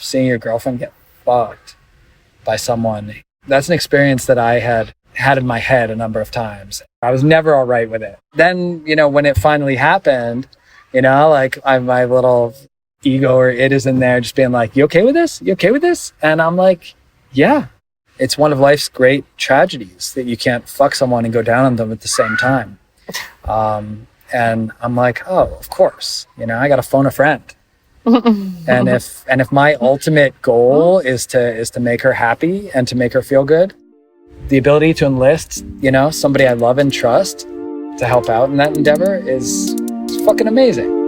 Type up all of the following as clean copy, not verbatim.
seeing your girlfriend get fucked by someone, that's an experience that I had in my head a number of times. I was never all right with it. Then, when it finally happened, like my little ego or it is in there just being like, you okay with this? You okay with this? And I'm like, yeah. It's one of life's great tragedies that you can't fuck someone and go down on them at the same time. And I'm like, oh, of course, I got to phone a friend. and if my ultimate goal is to make her happy and to make her feel good, the ability to enlist, somebody I love and trust to help out in that endeavor is fucking amazing.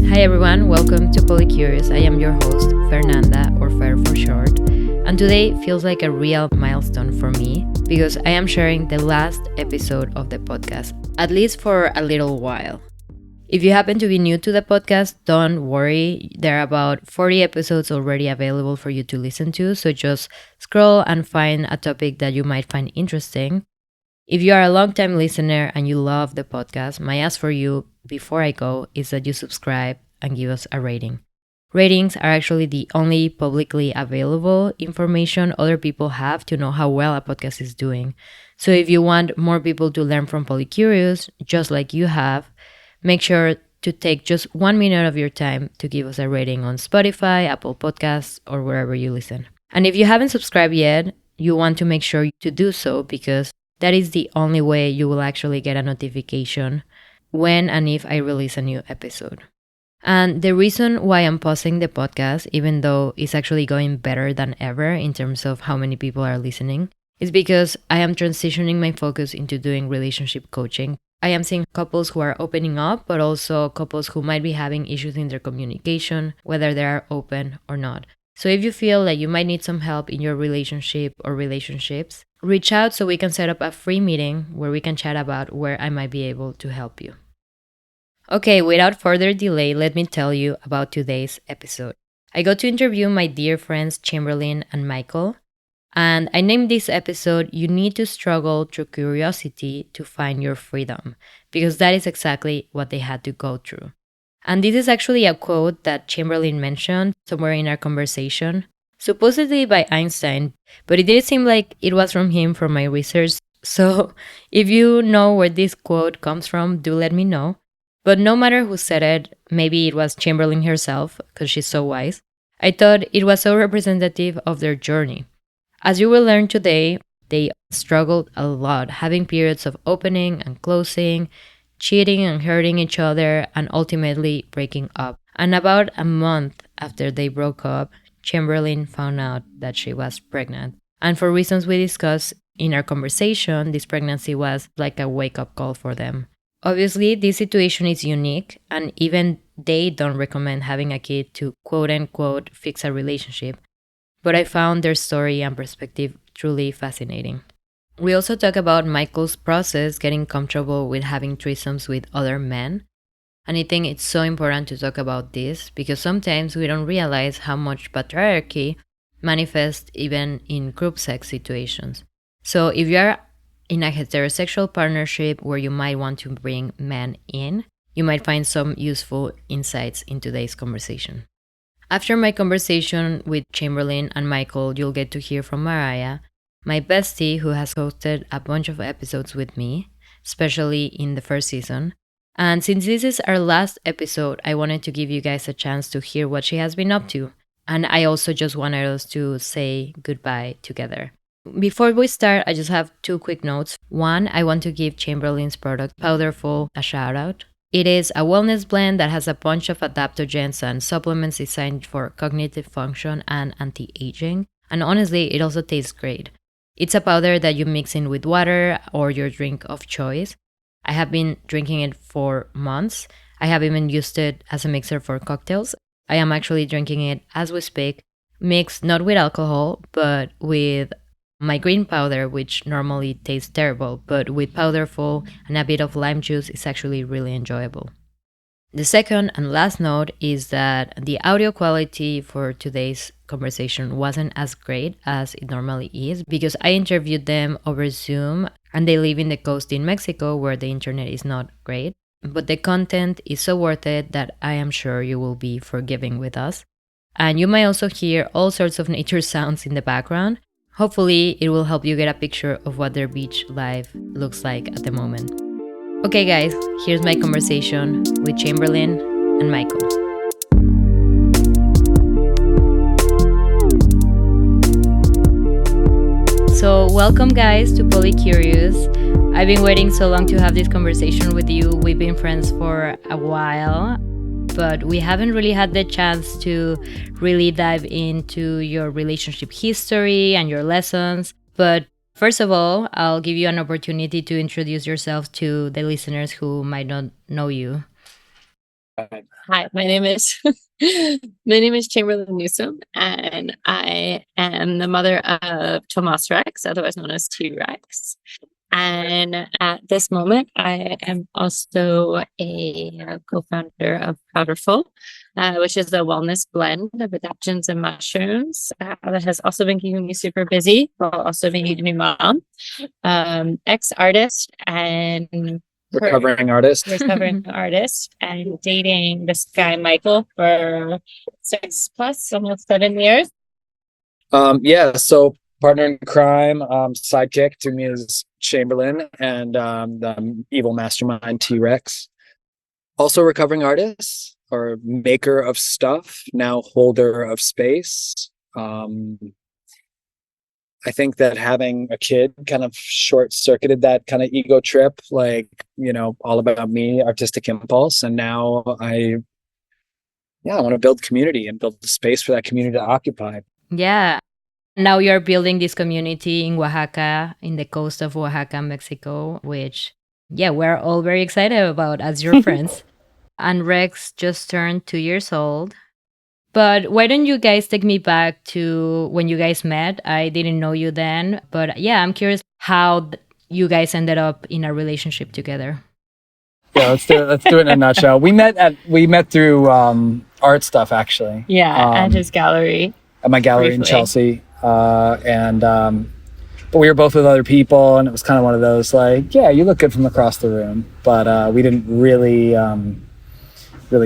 Hi everyone, welcome to Polycurious. I am your host, Fernanda, or Fer for short. And today feels like a real milestone for me because I am sharing the last episode of the podcast, at least for a little while. If you happen to be new to the podcast, don't worry. There are about 40 episodes already available for you to listen to, so just scroll and find a topic that you might find interesting. If you are a long-time listener and you love the podcast, my ask for you before I go is that you subscribe and give us a rating. Ratings are actually the only publicly available information other people have to know how well a podcast is doing. So if you want more people to learn from Polycurious, just like you have, make sure to take just 1 minute of your time to give us a rating on Spotify, Apple Podcasts, or wherever you listen. And if you haven't subscribed yet, you want to make sure to do so because that is the only way you will actually get a notification when and if I release a new episode. And the reason why I'm pausing the podcast, even though it's actually going better than ever in terms of how many people are listening, is because I am transitioning my focus into doing relationship coaching. I am seeing couples who are opening up, but also couples who might be having issues in their communication, whether they are open or not. So if you feel like you might need some help in your relationship or relationships, reach out so we can set up a free meeting where we can chat about where I might be able to help you. Okay, without further delay, let me tell you about today's episode. I got to interview my dear friends Chamberlain and Michael, and I named this episode You Need to Struggle Through Curiosity to Find Your Freedom, because that is exactly what they had to go through. And this is actually a quote that Chamberlain mentioned somewhere in our conversation, supposedly by Einstein, but it did seem like it was from him from my research. So if you know where this quote comes from, do let me know. But no matter who said it, maybe it was Chamberlain herself, because she's so wise, I thought it was so representative of their journey. As you will learn today, they struggled a lot, having periods of opening and closing, cheating and hurting each other, and ultimately breaking up. And about a month after they broke up, Chamberlain found out that she was pregnant. And for reasons we discussed in our conversation, this pregnancy was like a wake-up call for them. Obviously, this situation is unique, and even they don't recommend having a kid to quote-unquote fix a relationship. But I found their story and perspective truly fascinating. We also talk about Michael's process getting comfortable with having threesomes with other men. And I think it's so important to talk about this because sometimes we don't realize how much patriarchy manifests even in group sex situations. So if you are in a heterosexual partnership where you might want to bring men in, you might find some useful insights in today's conversation. After my conversation with Chamberlain and Michael, you'll get to hear from Mariah, my bestie who has hosted a bunch of episodes with me, especially in the first season. And since this is our last episode, I wanted to give you guys a chance to hear what she has been up to. And I also just wanted us to say goodbye together. Before we start, I just have 2 quick notes. One, I want to give Chamberlain's product, Powderful, a shout out. It is a wellness blend that has a bunch of adaptogens and supplements designed for cognitive function and anti-aging. And honestly, it also tastes great. It's a powder that you mix in with water or your drink of choice. I have been drinking it for months. I have even used it as a mixer for cocktails. I am actually drinking it as we speak, mixed not with alcohol, but with my green powder, which normally tastes terrible, but with Powderful and a bit of lime juice is actually really enjoyable. The second and last note is that the audio quality for today's conversation wasn't as great as it normally is because I interviewed them over Zoom and they live in the coast in Mexico where the internet is not great. But the content is so worth it that I am sure you will be forgiving with us. And you might also hear all sorts of nature sounds in the background. Hopefully, it will help you get a picture of what their beach life looks like at the moment. Okay, guys, here's my conversation with Chamberlain and Michael. So, welcome, guys, to Polycurious. I've been waiting so long to have this conversation with you. We've been friends for a while, but we haven't really had the chance to really dive into your relationship history and your lessons. But first of all, I'll give you an opportunity to introduce yourself to the listeners who might not know you. Hi, my name is my name is Chamberlain Newsom, and I am the mother of Tomas Rex, otherwise known as T-Rex. And at this moment, I am also a co-founder of Powderful, which is a wellness blend of adaptogens and mushrooms that has also been keeping me super busy while also being a new mom, ex-artist and Recovering artist. recovering artist, and dating this guy Michael for 6+ almost 7 years. So partner in crime, sidekick to me is Chamberlain, and the evil mastermind T-Rex. Also recovering artist or maker of stuff, now holder of space. I think that having a kid kind of short-circuited that kind of ego trip, like, all about me, artistic impulse. And now I want to build community and build the space for that community to occupy. Yeah. Now you're building this community in Oaxaca, in the coast of Oaxaca, Mexico, which, we're all very excited about as your friends. And Rex just turned 2 years old. But why don't you guys take me back to when you guys met? I didn't know you then, but I'm curious how you guys ended up in a relationship together. Yeah, let's do it in a nutshell. We met through art stuff, actually. Yeah, at his gallery. At my gallery in Chelsea. But we were both with other people, and it was kind of one of those like, you look good from across the room. But we didn't really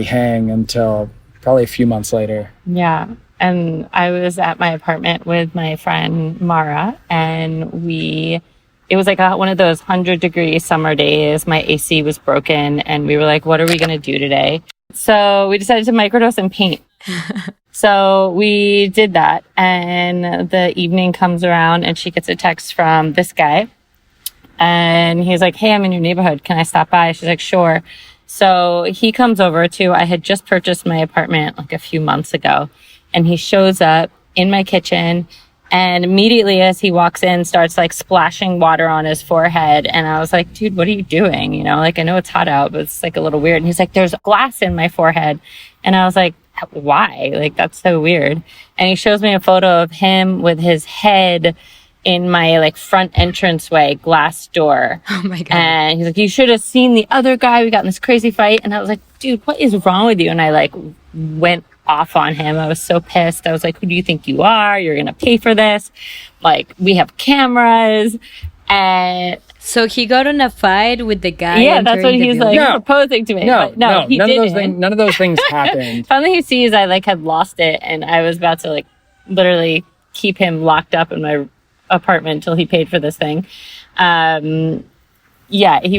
hang until probably a few months later. Yeah. And I was at my apartment with my friend Mariah, and it was like one of those 100-degree summer days. My AC was broken, and we were like, what are we going to do today? So we decided to microdose and paint. So we did that, and the evening comes around, and she gets a text from this guy, and he's like, hey, I'm in your neighborhood. Can I stop by? She's like, sure. So he comes over I had just purchased my apartment like a few months ago, and he shows up in my kitchen, and immediately as he walks in, starts like splashing water on his forehead. And I was like, dude, what are you doing? I know it's hot out, but it's like a little weird. And he's like, there's glass in my forehead. And I was like, why? Like, that's so weird. And he shows me a photo of him with his head in my like front entranceway glass door. Oh my God. And he's like, you should have seen the other guy. We got in this crazy fight. And I was like, dude, what is wrong with you? And I like went off on him. I was so pissed. I was like, who do you think you are? You're going to pay for this. Like, we have cameras. And so he got in a fight with the guy. Yeah, that's what he's like proposing to me. No, he didn't. None of those things happened. Finally, he sees I like had lost it, and I was about to like literally keep him locked up in my apartment until he paid for this thing. He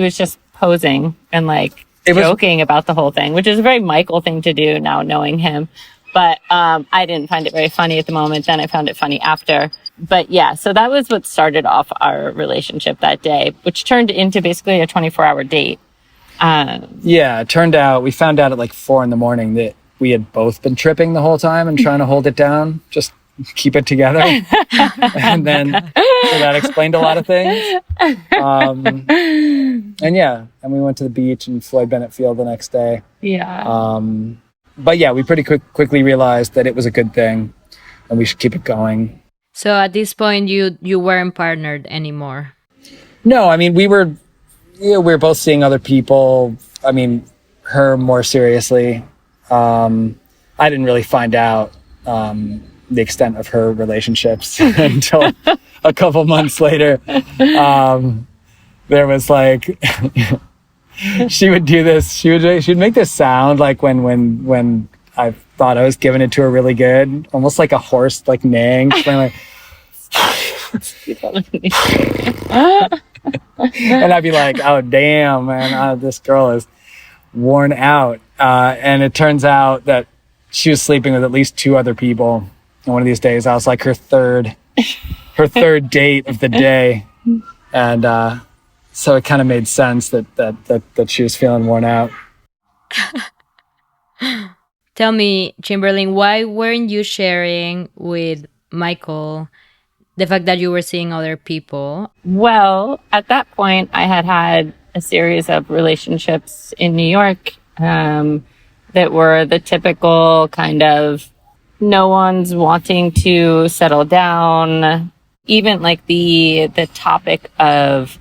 was just posing and like joking about the whole thing, which is a very Michael thing to do now, knowing him. But I didn't find it very funny at the moment. Then I found it funny after. But so that was what started off our relationship that day, which turned into basically a 24-hour date. We found out at like 4 a.m. that we had both been tripping the whole time and trying to hold it down, just keep it together. And then so that explained a lot of things. And we went to the beach in Floyd Bennett Field the next day. Yeah. We pretty quickly realized that it was a good thing and we should keep it going. So at this point, you weren't partnered anymore? No, I mean, we were both seeing other people. I mean, her more seriously. I didn't really find out the extent of her relationships until a couple months later. there was like, she would do this. She'd make this sound like when I thought I was giving it to her really good, almost like a horse like neighing. Like, and I'd be like, oh damn, man, this girl is worn out. And it turns out that she was sleeping with at least 2 other people. And one of these days I was like her third date of the day. And so it kind of made sense that she was feeling worn out. Tell me, Chamberlain, why weren't you sharing with Michael the fact that you were seeing other people? Well, at that point, I had had a series of relationships in New York that were the typical kind of no one's wanting to settle down. Even like the topic of,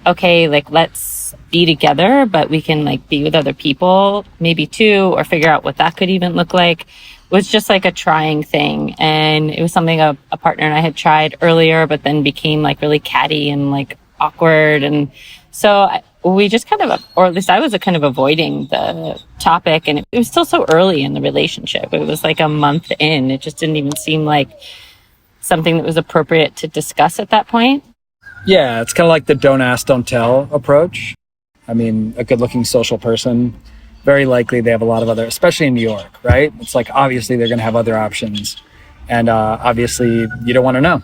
okay, like let's be together, but we can like be with other people, maybe too, or figure out what that could even look like, was just like a trying thing. And it was something a partner and I had tried earlier, but then became like really catty and like awkward. And so we just kind of, or at least I was kind of avoiding the topic. And it was still so early in the relationship. It was like a month in. It just didn't even seem like something that was appropriate to discuss at that point. Yeah, it's kind of like the don't ask, don't tell approach. I mean, a good-looking social person, very likely they have a lot of other, especially in New York, right? It's like, obviously, they're going to have other options. And obviously, you don't want to know.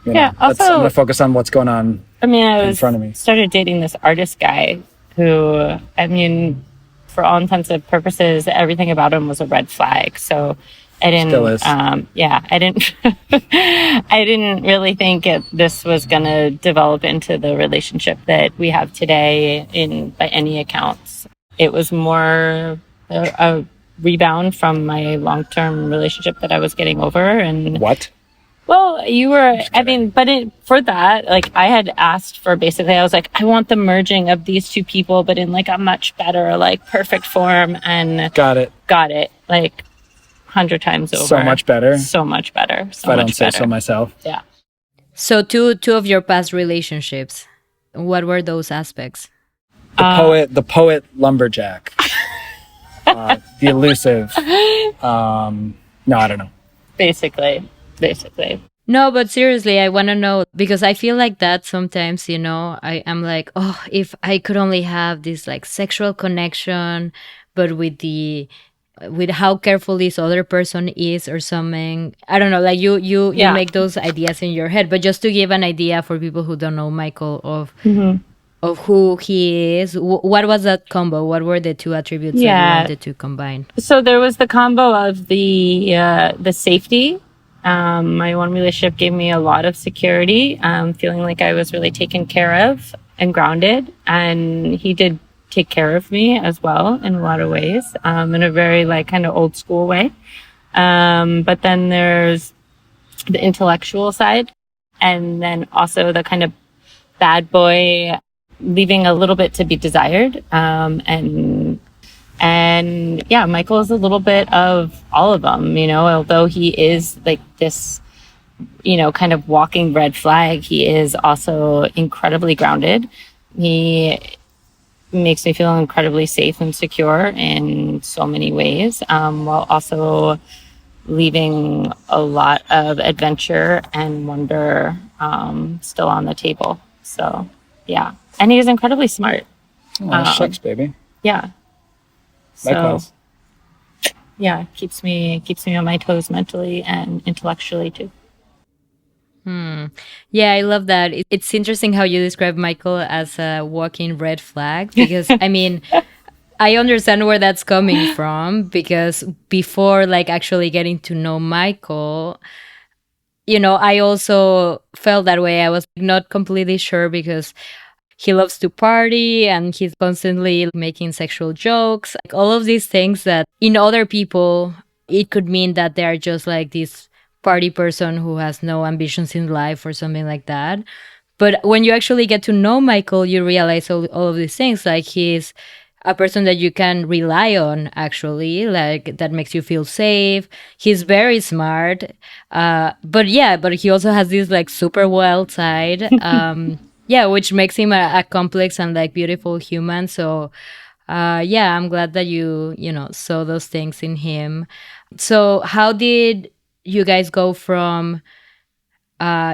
You know, also, I'm going to focus on what's going on in front of me. Started dating this artist guy who, I mean, for all intents and purposes, everything about him was a red flag. So I didn't, still is. I didn't, I didn't really think this was going to develop into the relationship that we have today by any accounts. It was more a rebound from my long-term relationship that I was getting over. And what? Well, for that, like I had asked for basically, I was like, I want the merging of these 2 people, but in like a much better, like perfect form. And got it. Like 100 times over. So much better. So much better. If I don't say so myself. Yeah. So two of your past relationships, what were those aspects? The poet lumberjack. The elusive. No, I don't know. Basically. No, but seriously, I want to know, because I feel like that sometimes, you know, I'm like, oh, if I could only have this like sexual connection, but with how careful this other person is or something. I don't know, like you make those ideas in your head, but just to give an idea for people who don't know Michael of who he is, what was that combo? What were the 2 attributes that you wanted to combine? So there was the combo of the safety. My one relationship gave me a lot of security, feeling like I was really taken care of and grounded. And he did take care of me as well in a lot of ways, in a very like kind of old school way. But then there's the intellectual side, and then also the kind of bad boy, leaving a little bit to be desired. And yeah, Michael is a little bit of all of them, you know, although he is like this, you know, kind of walking red flag, he is also incredibly grounded. He makes me feel incredibly safe and secure in so many ways, while also leaving a lot of adventure and wonder still on the table. So, yeah. And he is incredibly smart. Oh, shucks, baby. Yeah. Likewise. So, yeah, keeps me on my toes mentally and intellectually too. Yeah, I love that. It's interesting how you describe Michael as a walking red flag, because I mean, I understand where that's coming from, because before like actually getting to know Michael, you know, I also felt that way. I was not completely sure, because he loves to party and he's constantly making sexual jokes, like all of these things that in other people, it could mean that they're just like this party person who has no ambitions in life or something like that. But when you actually get to know Michael, you realize all of these things. Like he's a person that you can rely on, actually, like that makes you feel safe. He's very smart. But he also has this like super wild side. yeah, which makes him a complex and like beautiful human. So yeah, I'm glad that you know saw those things in him. So how did you guys go from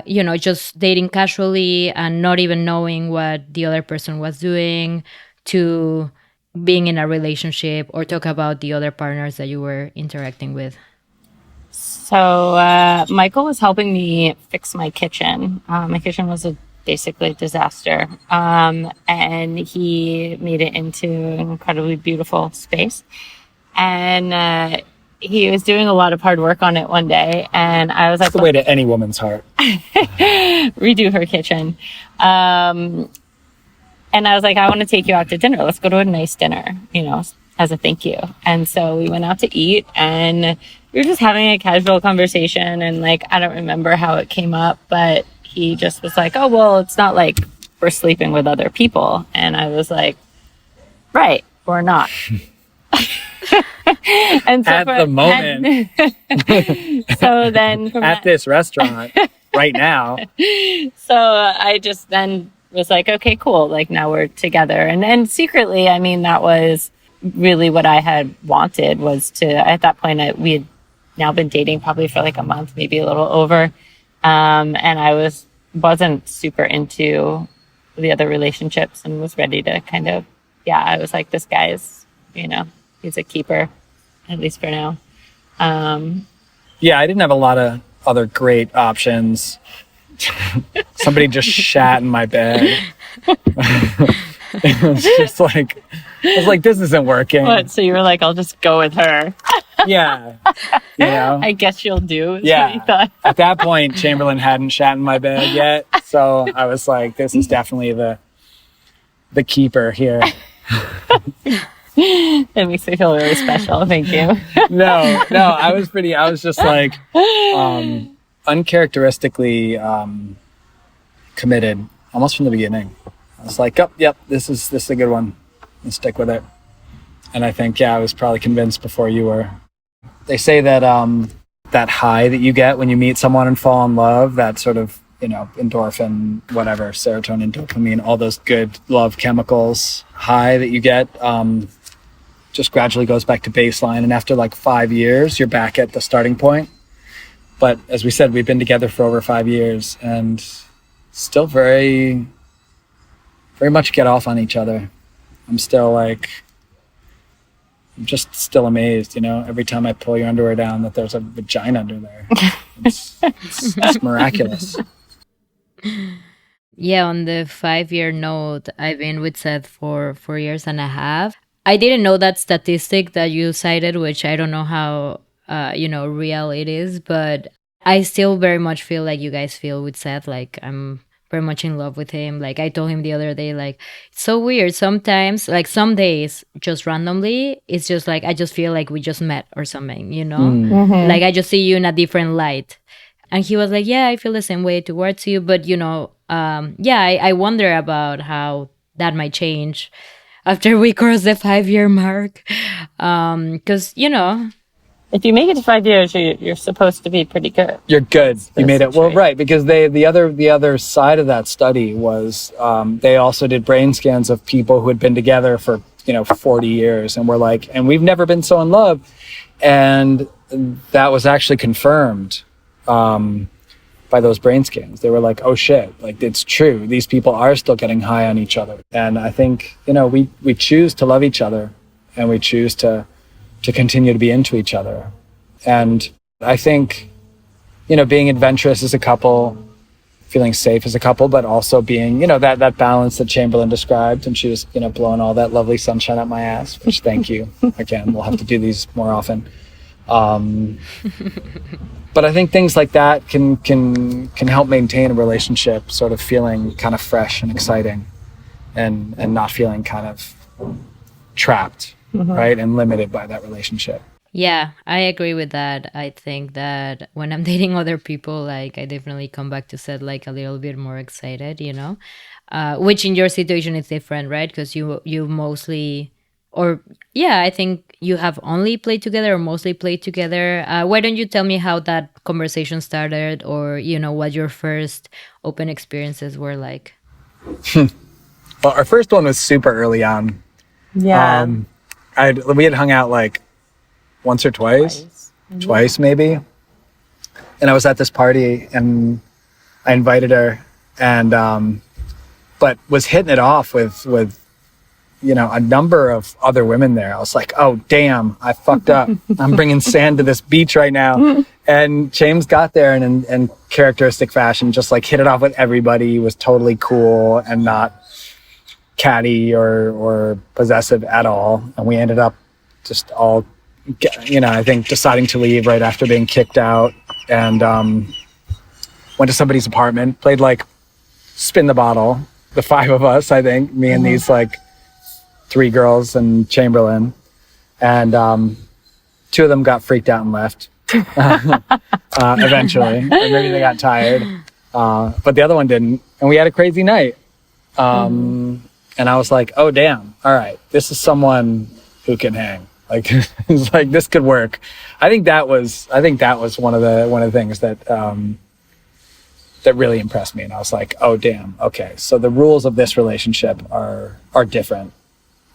you know, just dating casually and not even knowing what the other person was doing to being in a relationship, or talk about the other partners that you were interacting with? So Michael was helping me fix my kitchen. My kitchen was basically a disaster, and he made it into an incredibly beautiful space. And he was doing a lot of hard work on it one day, and I was like, That's the way to any woman's heart. redo her kitchen. And I was like, I want to take you out to dinner. Let's go to a nice dinner, you know, as a thank you. And so we went out to eat, and we were just having a casual conversation. And like, I don't remember how it came up, but he just was like, oh, well, it's not like we're sleeping with other people. And I was like, right, we're not. And so At the moment. So then from At this restaurant right now. So I just then was like, okay, cool. Like now we're together. And secretly, I mean, that was really what I had wanted, was to, at that point, we had now been dating probably for like a month, maybe a little over. And I wasn't super into the other relationships and was ready to kind of, yeah, I was like, this guy's, you know, he's a keeper, at least for now. Yeah, I didn't have a lot of other great options. Somebody just shat in my bed. It was just like, I was like, this isn't working. What? So you were like, I'll just go with her. Yeah. You know? I guess you'll do. Is Yeah. What you thought. At that point, Chamberlain hadn't shat in my bed yet. So I was like, this is definitely the keeper here. It makes me feel really special. Thank you. No, I was just like uncharacteristically committed almost from the beginning. I was like, oh, yep, this is a good one. Let's stick with it. And I think, yeah, I was probably convinced before you were. They say that that high that you get when you meet someone and fall in love, that sort of, you know, endorphin, whatever, serotonin, dopamine, all those good love chemicals high that you get, just gradually goes back to baseline. And after like 5 years, you're back at the starting point. But as we said, we've been together for over 5 years and still very, very much get off on each other. I'm just still amazed, you know, every time I pull your underwear down that there's a vagina under there. It's miraculous. Yeah, on the 5-year note, I've been with Seth for 4.5 years. I didn't know that statistic that you cited, which I don't know how, you know, real it is, but I still very much feel like you guys feel with Seth. Like, I'm very much in love with him. Like, I told him the other day, like, it's so weird. Sometimes, like, some days, just randomly, it's just like, I just feel like we just met or something, you know? Mm-hmm. Like, I just see you in a different light. And he was like, yeah, I feel the same way towards you. But, you know, yeah, I wonder about how that might change after we cross the 5-year mark. Because, you know, If you make it to 5 years, you're supposed to be pretty good. You're good. You made it. Well, right. Because the other side of that study was they also did brain scans of people who had been together for, you know, 40 years and were like, and we've never been so in love. And that was actually confirmed by those brain scans. They were like, oh shit, like it's true. These people are still getting high on each other. And I think, you know, we choose to love each other and we choose to continue to be into each other. And I think, you know, being adventurous as a couple, feeling safe as a couple, but also being, you know, that balance that Chamberlain described. And she was, you know, blowing all that lovely sunshine up my ass, which thank you. Again, we'll have to do these more often. But I think things like that can help maintain a relationship sort of feeling kind of fresh and exciting and not feeling kind of trapped, right? And limited by that relationship. yeah, I agree with that. I think that when I'm dating other people, like I definitely come back to set like a little bit more excited, you know, which in your situation is different, right? Because you mostly, or yeah, I think you have only played together or mostly played together. Why don't you tell me how that conversation started, or, you know, what your first open experiences were like? Well, our first one was super early on. Yeah. We had hung out like once or twice maybe. And I was at this party and I invited her and, but was hitting it off with, you know, a number of other women there. I was like, oh, damn, I fucked up. I'm bringing sand to this beach right now. And James got there and in characteristic fashion, just like hit it off with everybody. He was totally cool and not catty or possessive at all. And we ended up just all, you know, I think deciding to leave right after being kicked out and went to somebody's apartment, played like spin the bottle. The five of us, I think, me and these like three girls and Chamberlain. And two of them got freaked out and left eventually. Or maybe they got tired. But the other one didn't. And we had a crazy night. And I was like, oh, damn. All right. This is someone who can hang. Like, it's like, this could work. I think that was one of the things that, that really impressed me. And I was like, oh, damn. Okay. So the rules of this relationship are different,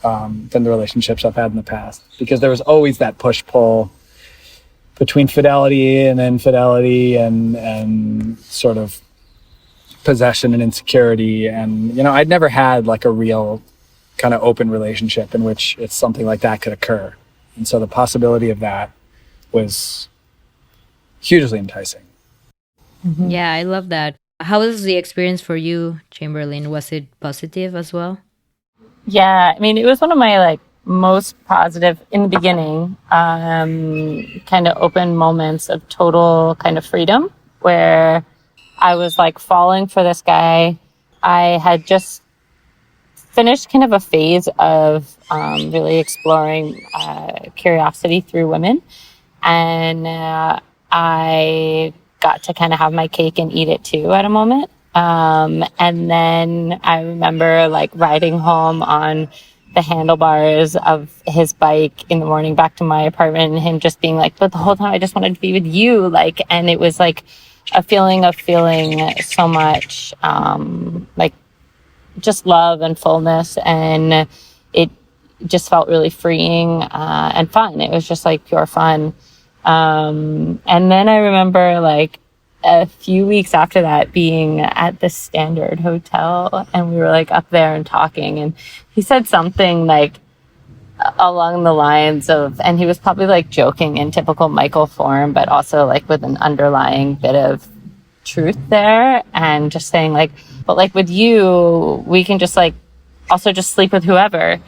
than the relationships I've had in the past, because there was always that push pull between fidelity and infidelity and sort of possession and insecurity. And, you know, I'd never had like a real kind of open relationship in which it's something like that could occur. And so the possibility of that was hugely enticing. Yeah, I love that. How was the experience for you, Chamberlain? Was it positive as well? Yeah, I mean, it was one of my like most positive in the beginning, kind of open moments of total kind of freedom where I was like falling for this guy. I had just finished kind of a phase of really exploring curiosity through women. And I got to kind of have my cake and eat it too at a moment. And then I remember like riding home on the handlebars of his bike in the morning back to my apartment and him just being like, but the whole time I just wanted to be with you. Like, and it was like a feeling of feeling so much, like just love and fullness. And it just felt really freeing, and fun. It was just like pure fun. And then I remember like a few weeks after that being at the Standard Hotel and we were like up there and talking and he said something like along the lines of, and he was probably like joking in typical Michael form, but also like with an underlying bit of truth there and just saying like, but like with you, we can just like also just sleep with whoever.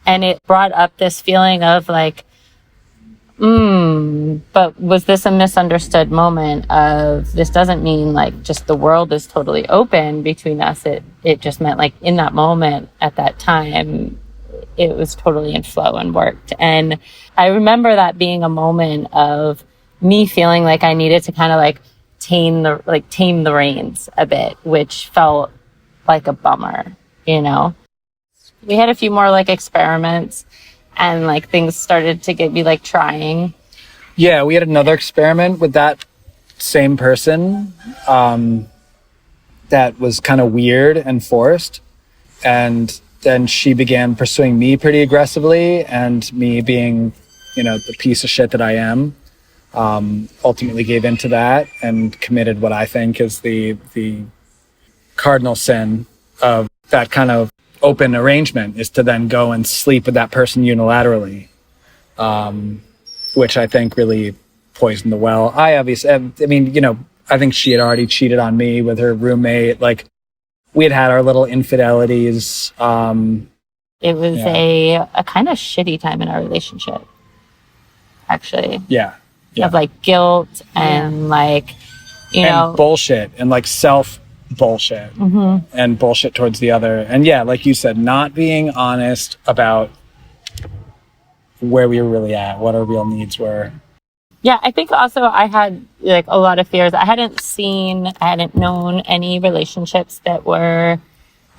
And it brought up this feeling of like, but was this a misunderstood moment of this doesn't mean like just the world is totally open between us. It just meant like in that moment at that time, it was totally in flow and worked. And I remember that being a moment of me feeling like I needed to kind of like tame the reins a bit, which felt like a bummer, you know? We had a few more like experiments and like things started to get me like trying. Yeah, we had another experiment with that same person that was kind of weird and forced. And then she began pursuing me pretty aggressively, and me being, you know, the piece of shit that I am, ultimately gave into that and committed what I think is the cardinal sin of that kind of open arrangement, is to then go and sleep with that person unilaterally, which I think really poisoned the well. I mean, you know, I think she had already cheated on me with her roommate. Like, we had our little infidelities. It was a kind of shitty time in our relationship, actually. Yeah. Of like guilt and like, you know, bullshit and like self bullshit and bullshit towards the other. And yeah, like you said, not being honest about where we were really at, what our real needs were. Yeah, I think also I had like a lot of fears. I hadn't known any relationships that were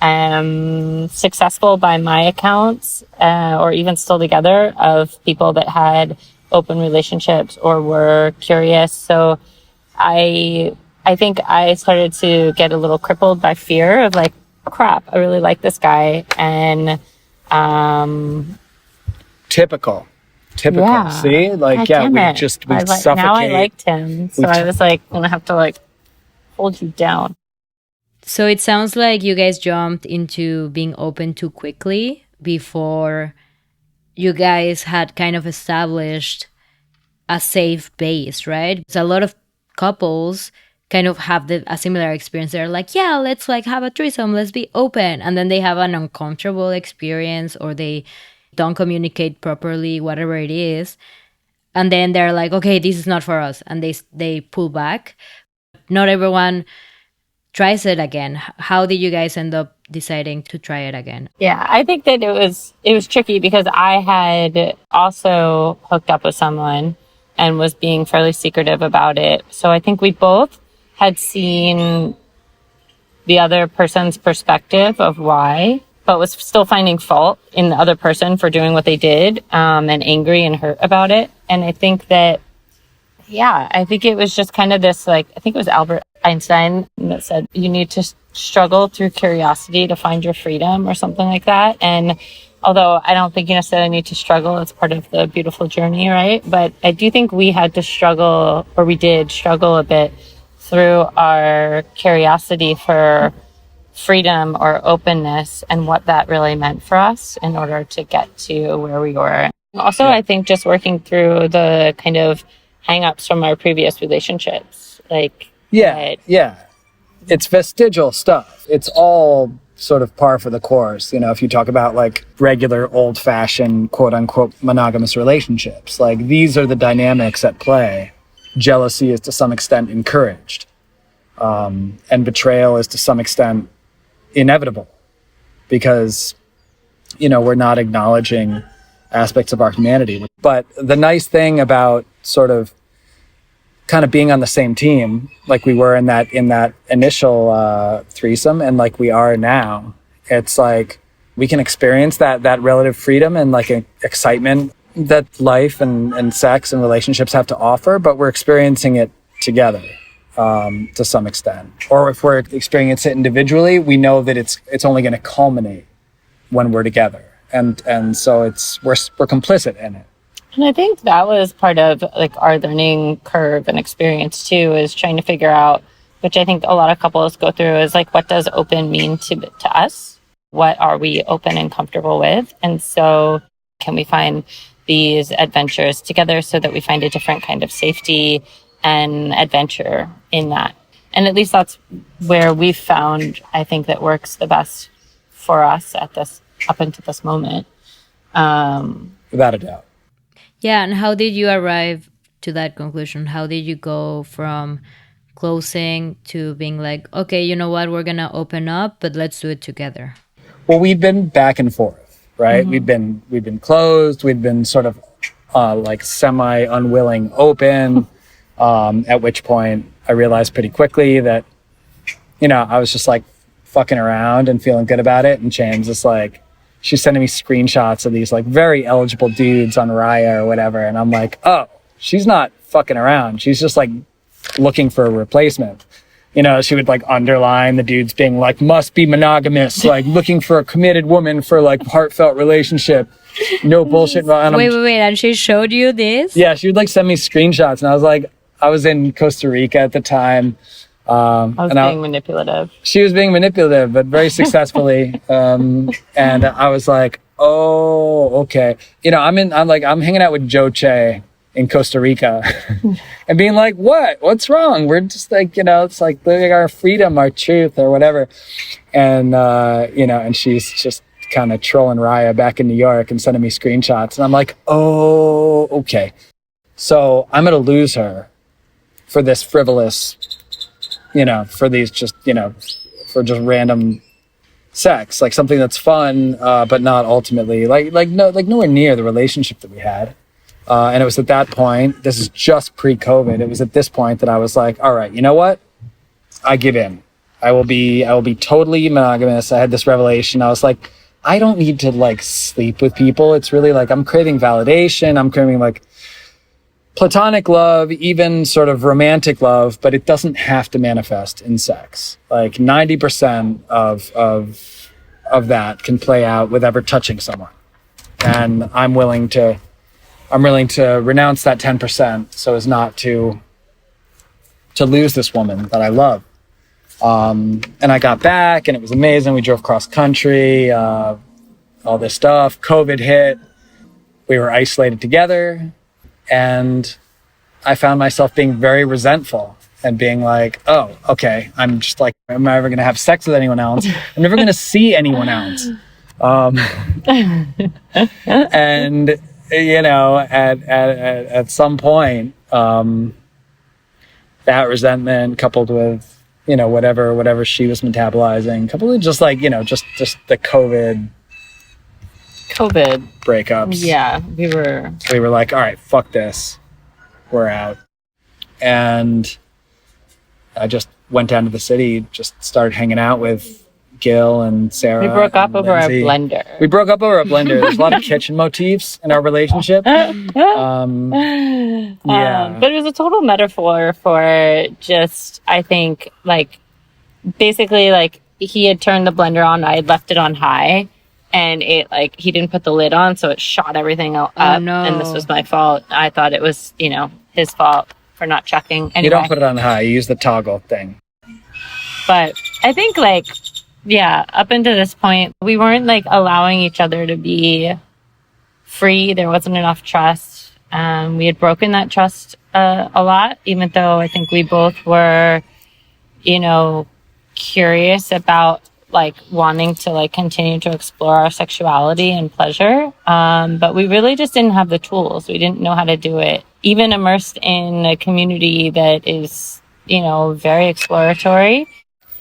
successful by my accounts, or even still together, of people that had open relationships or were curious. So I think I started to get a little crippled by fear of like, crap, I really like this guy. And Typical. Yeah. See, like, God yeah, damn we it. suffocate. Now I liked him, so I was like, I'm gonna have to like hold you down. So it sounds like you guys jumped into being open too quickly before you guys had kind of established a safe base, right? So a lot of couples kind of have a similar experience. They're like, yeah, let's like have a threesome, let's be open. And then they have an uncomfortable experience, or they don't communicate properly, whatever it is. And then they're like, okay, this is not for us. And they pull back. Not everyone tries it again. How did you guys end up deciding to try it again? Yeah, I think that it was tricky because I had also hooked up with someone and was being fairly secretive about it. So I think we both had seen the other person's perspective of why, but was still finding fault in the other person for doing what they did, and angry and hurt about it. And I think that, yeah, I think it was just kind of this, like, I think it was Albert Einstein that said, you need to struggle through curiosity to find your freedom, or something like that. And although I don't think you necessarily need to struggle, it's part of the beautiful journey, right? But I do think we had to struggle, or we did struggle a bit through our curiosity for freedom or openness and what that really meant for us in order to get to where we were. Also, I think just working through the kind of hang-ups from our previous relationships, like, Yeah. It's vestigial stuff. It's all sort of par for the course. You know, if you talk about like regular old-fashioned quote unquote monogamous relationships, like these are the dynamics at play. Jealousy is to some extent encouraged. And betrayal is to some extent inevitable, because, you know, we're not acknowledging aspects of our humanity. But the nice thing about sort of kind of being on the same team, like we were in that initial threesome, and like we are now, it's like we can experience that relative freedom and like excitement that life and sex and relationships have to offer, but we're experiencing it together to some extent. Or if we're experiencing it individually, we know that it's only going to culminate when we're together, and so we're complicit in it. And I think that was part of like our learning curve and experience too, is trying to figure out, which I think a lot of couples go through, is like, what does open mean to us? What are we open and comfortable with? And so can we find these adventures together so that we find a different kind of safety and adventure in that? And at least that's where we've found, I think, that works the best for us up until this moment. Without a doubt. Yeah, and how did you arrive to that conclusion? How did you go from closing to being like, okay, you know what, we're going to open up, but let's do it together? Well, we've been back and forth, right? Mm-hmm. We've been closed. We've been sort of like semi-unwilling open, at which point I realized pretty quickly that, you know, I was just like fucking around and feeling good about it. And James is like, she's sending me screenshots of these like very eligible dudes on Mariah or whatever. And I'm like, oh, she's not fucking around. She's just like looking for a replacement. You know, she would like underline the dudes being like, must be monogamous, like looking for a committed woman for like heartfelt relationship. No bullshit. And wait. And she showed you this? Yeah, she would like send me screenshots. And I was like, I was in Costa Rica at the time. I was being manipulative. She was being manipulative, but very successfully. And I was like, oh, okay. You know, I'm hanging out with Joe Che in Costa Rica and being like, what's wrong? We're just like, you know, it's like living our freedom, our truth or whatever. And, you know, and she's just kind of trolling Raya back in New York and sending me screenshots. And I'm like, oh, okay. So I'm going to lose her for this frivolous, you know, for these just, you know, for just random sex, like something that's fun, but not ultimately nowhere near the relationship that we had. And it was at that point, this is just pre-COVID. It was at this point that I was like, all right, you know what? I give in. I will be totally monogamous. I had this revelation. I was like, I don't need to like sleep with people. It's really like, I'm craving validation. I'm craving like platonic love, even sort of romantic love, but it doesn't have to manifest in sex. Like 90% of that can play out with ever touching someone. And I'm willing to renounce that 10% so as not to lose this woman that I love. And I got back and it was amazing. We drove cross country, all this stuff. COVID hit. We were isolated together. And I found myself being very resentful and being like, oh, okay, I'm just like, am I ever going to have sex with anyone else? I'm never going to see anyone else. And, you know, at some point, that resentment coupled with, you know, whatever she was metabolizing, coupled with just like, you know, just the COVID breakups. Yeah, we were like, all right, fuck this. We're out. And I just went down to the city, just started hanging out with Gil and Sarah. We broke up over Lindsay. a blender. We broke up over a blender. There's a lot of kitchen motifs in our relationship. Yeah. But it was a total metaphor for just, I think, like, basically, like, he had turned the blender on, I had left it on high, and it, like, he didn't put the lid on, so it shot everything up. Oh, no. And this was my fault. I thought it was, you know, his fault for not checking. Anyway. You don't put it on high. You use the toggle thing. But I think, like, yeah, up until this point, we weren't, like, allowing each other to be free. There wasn't enough trust. We had broken that trust a lot, even though I think we both were, you know, curious about, like, wanting to, like, continue to explore our sexuality and pleasure. But we really just didn't have the tools. We didn't know how to do it. Even immersed in a community that is, you know, very exploratory,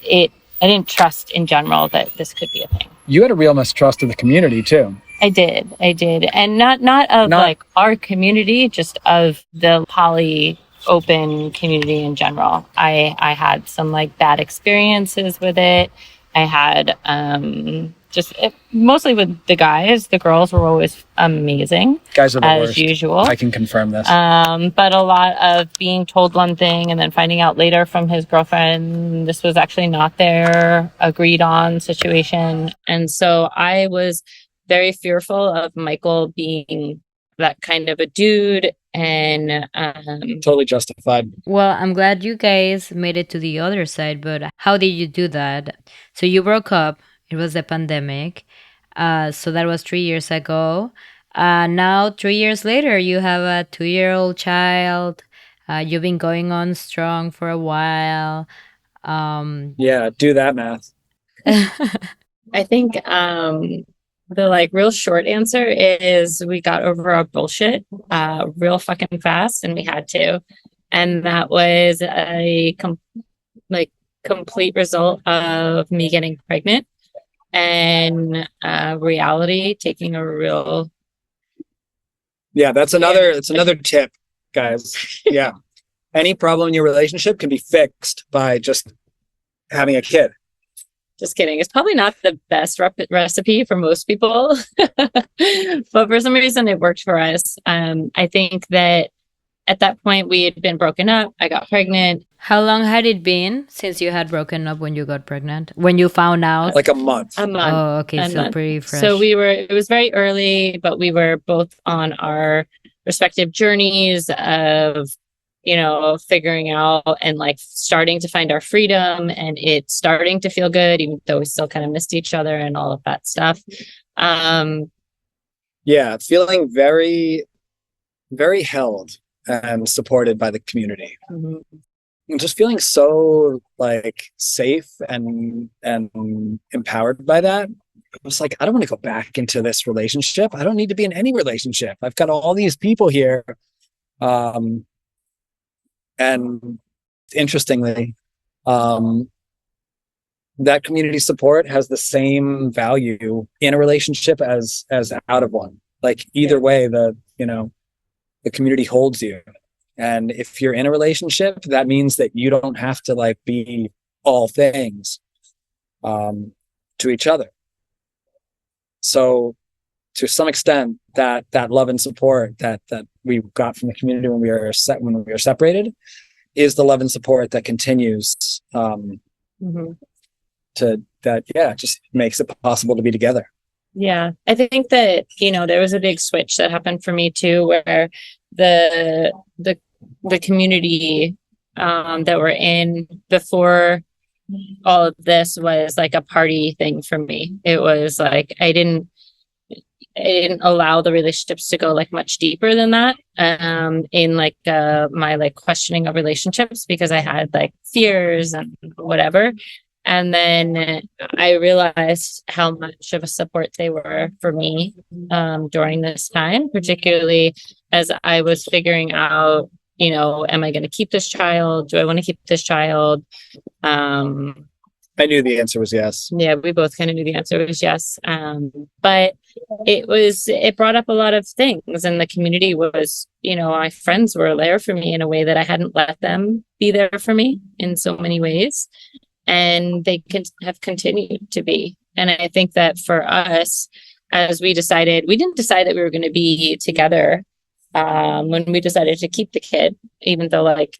I didn't trust in general that this could be a thing. You had a real mistrust of the community too. I did. And not of like our community, just of the poly open community in general. I had some like bad experiences with it. I had mostly with the guys. The girls were always amazing. Guys are the as worst. usual. I can confirm this. But a lot of being told one thing and then finding out later from his girlfriend this was actually not their agreed on situation. And so I was very fearful of Michael being that kind of a dude, and totally justified. Well, I'm glad you guys made it to the other side, but how did you do that? So you broke up. It was the pandemic. So that was 3 years ago. Now, 3 years later, you have a 2-year-old child. You've been going on strong for a while. Yeah, do that math. I think the like real short answer is we got over our bullshit real fucking fast, and we had to. And that was a complete result of me getting pregnant and reality taking a real. Yeah, that's another tip, guys. Yeah. Any problem in your relationship can be fixed by just having a kid. Just kidding. It's probably not the best recipe for most people, but for some reason it worked for us. I think that at that point we had been broken up. I got pregnant. How long had it been since you had broken up when you got pregnant? When you found out? Like a month. A month. Oh, okay. So pretty fresh. So it was very early, but we were both on our respective journeys of, you know, figuring out and like starting to find our freedom, and it's starting to feel good, even though we still kind of missed each other and all of that stuff. Yeah, feeling very, very held and supported by the community. Mm-hmm. And just feeling so like safe and empowered by that. I was like, I don't want to go back into this relationship. I don't need to be in any relationship. I've got all these people here. And interestingly, that community support has the same value in a relationship as out of one. Like either way, the community holds you. And if you're in a relationship, that means that you don't have to like be all things to each other. So to some extent, that love and support, that we got from the community when we were separated is the love and support that continues just makes it possible to be together. Yeah, I think that, there was a big switch that happened for me too, where the community that we're in before all of this was like a party thing for me. It was like I didn't allow the relationships to go like much deeper than that in like my like questioning of relationships, because I had like fears and whatever. And then I realized how much of a support they were for me during this time, particularly as I was figuring out, am I going to keep this child? Do I want to keep this child? I knew the answer was yes. Yeah, we both kind of knew the answer was yes. But it brought up a lot of things, and the community was, my friends were there for me in a way that I hadn't let them be there for me in so many ways. And they have continued to be. And I think that for us, as we didn't decide that we were going to be together when we decided to keep the kid, even though like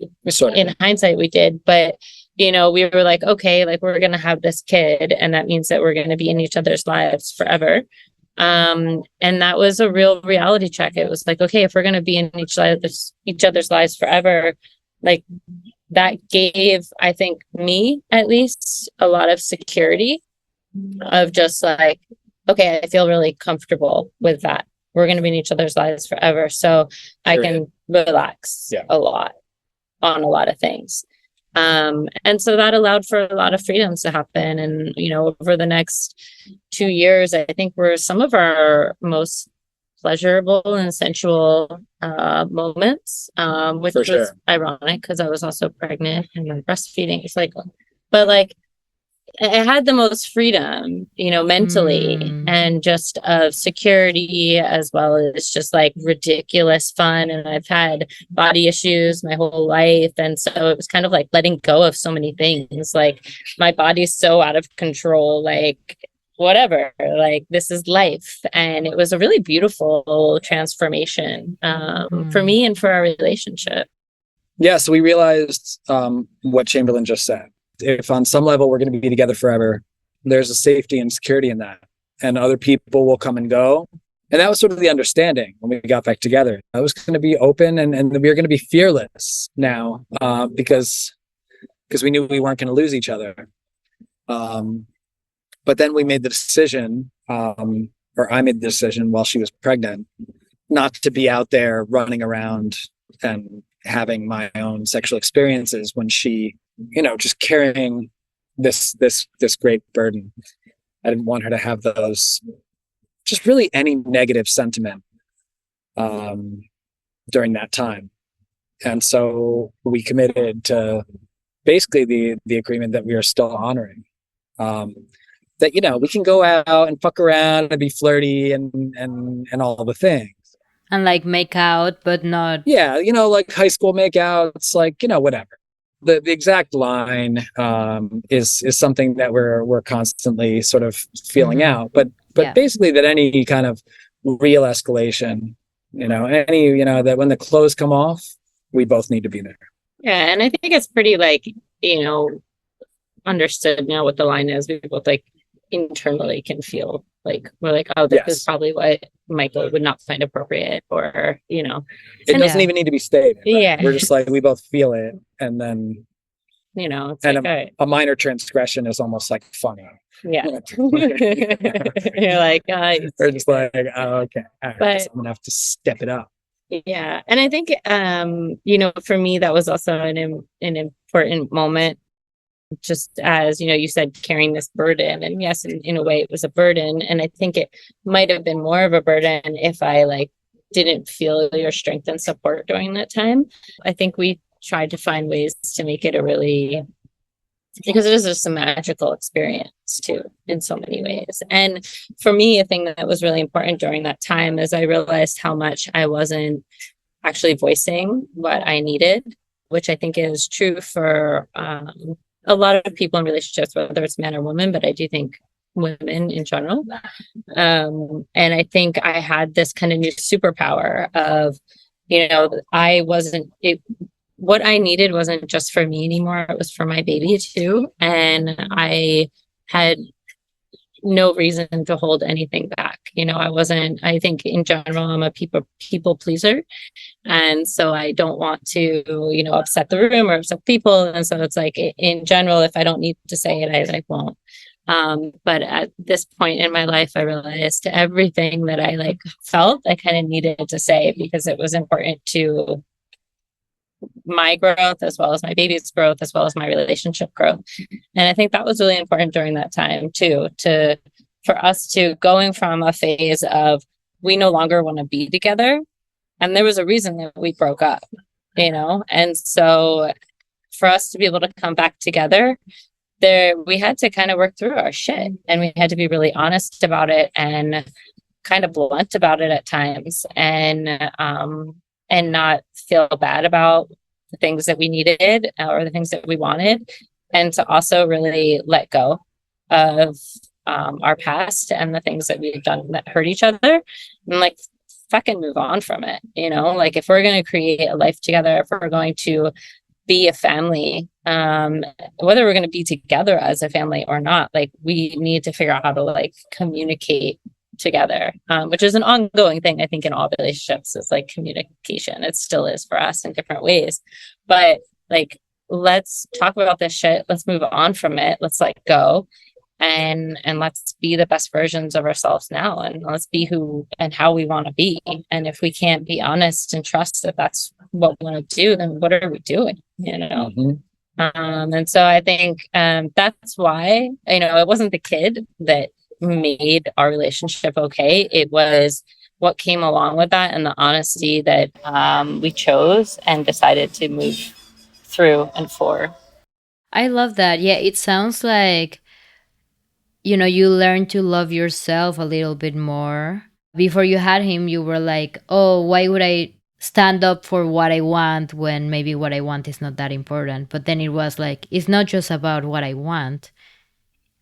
in hindsight we did, but we were like, okay, like we're going to have this kid, and that means that we're going to be in each other's lives forever. And that was a real reality check. It was like, okay, if we're going to be in each other's lives forever, like that gave, I think, me at least a lot of security of just like, okay, I feel really comfortable with that. We're going to be in each other's lives forever. So I can relax a lot on a lot of things. And so that allowed for a lot of freedoms to happen. And, over the next 2 years, I think were some of our most pleasurable and sensual moments, which was ironic because I was also pregnant and then breastfeeding cycle. But like I had the most freedom, mentally and just of security, as well as just like ridiculous fun. And I've had body issues my whole life. And so it was kind of like letting go of so many things. Like my body's so out of control, like whatever, like this is life. And it was a really beautiful transformation for me and for our relationship. Yeah, so we realized what Chamberlain just said. If on some level we're going to be together forever, there's a safety and security in that. And other people will come and go. And that was sort of the understanding when we got back together. I was going to be open and we were going to be fearless now because we knew we weren't going to lose each other. But then we made the decision, or I made the decision while she was pregnant, not to be out there running around and having my own sexual experiences when she, just carrying this great burden. I didn't want her to have those, just really any negative sentiment during that time. And so we committed to basically the agreement that we are still honoring. That, we can go out and fuck around and be flirty and all the things. And like make out, but not. Yeah, like high school makeouts, like, whatever. The exact line is something that we're constantly sort of feeling out. But basically that any kind of real escalation, that when the clothes come off, we both need to be there. Yeah, and I think it's pretty like, understood now what the line is. We both like internally can feel like we're like, oh, this is probably what Michael would not find appropriate, or it doesn't even need to be stated. Right? Yeah, we're just like, we both feel it, and then it's and like, a minor transgression is almost like funny. Yeah. You're like, we're just like, oh, okay, all right, but so I'm gonna have to step it up. Yeah, and I think for me that was also an important moment. Just as you said, carrying this burden, and yes, in a way it was a burden, and I think it might have been more of a burden if I like didn't feel your strength and support during that time. I think we tried to find ways to make it because it is just a magical experience too in so many ways. And for me, a thing that was really important during that time is I realized how much I wasn't actually voicing what I needed, which I think is true for a lot of people in relationships, whether it's man or woman, but I do think women in general. And I think I had this kind of new superpower of what I needed wasn't just for me anymore. It was for my baby too. And I had no reason to hold anything back. I think in general, I'm a people pleaser. And so I don't want to, upset the room or upset people. And so it's like, in general, if I don't need to say it, I won't. But at this point in my life, I realized everything that I felt I kind of needed to say, because it was important to my growth as well as my baby's growth, as well as my relationship growth. And I think that was really important during that time too, for us to going from a phase of we no longer want to be together. And there was a reason that we broke up, and so for us to be able to come back together, we had to kind of work through our shit, and we had to be really honest about it and kind of blunt about it at times, and not feel bad about the things that we needed or the things that we wanted, and to also really let go of our past and the things that we've done that hurt each other, and fucking move on from it. If we're going to create a life together, if we're going to be a family, whether we're going to be together as a family or not, we need to figure out how to communicate together, which is an ongoing thing. I think in all relationships is communication. It still is for us in different ways, but let's talk about this shit. Let's move on from it. Let's let go, and let's be the best versions of ourselves now, and let's be who and how we want to be. And if we can't be honest and trust that that's what we want to do, then what are we doing? Mm-hmm. And so I think that's why it wasn't the kid that made our relationship okay. It was what came along with that, and the honesty that we chose and decided to move through and for. I love that. Yeah, it sounds like you learn to love yourself a little bit more. Before you had him, you were like, oh, why would I stand up for what I want when maybe what I want is not that important? But then it was like, it's not just about what I want.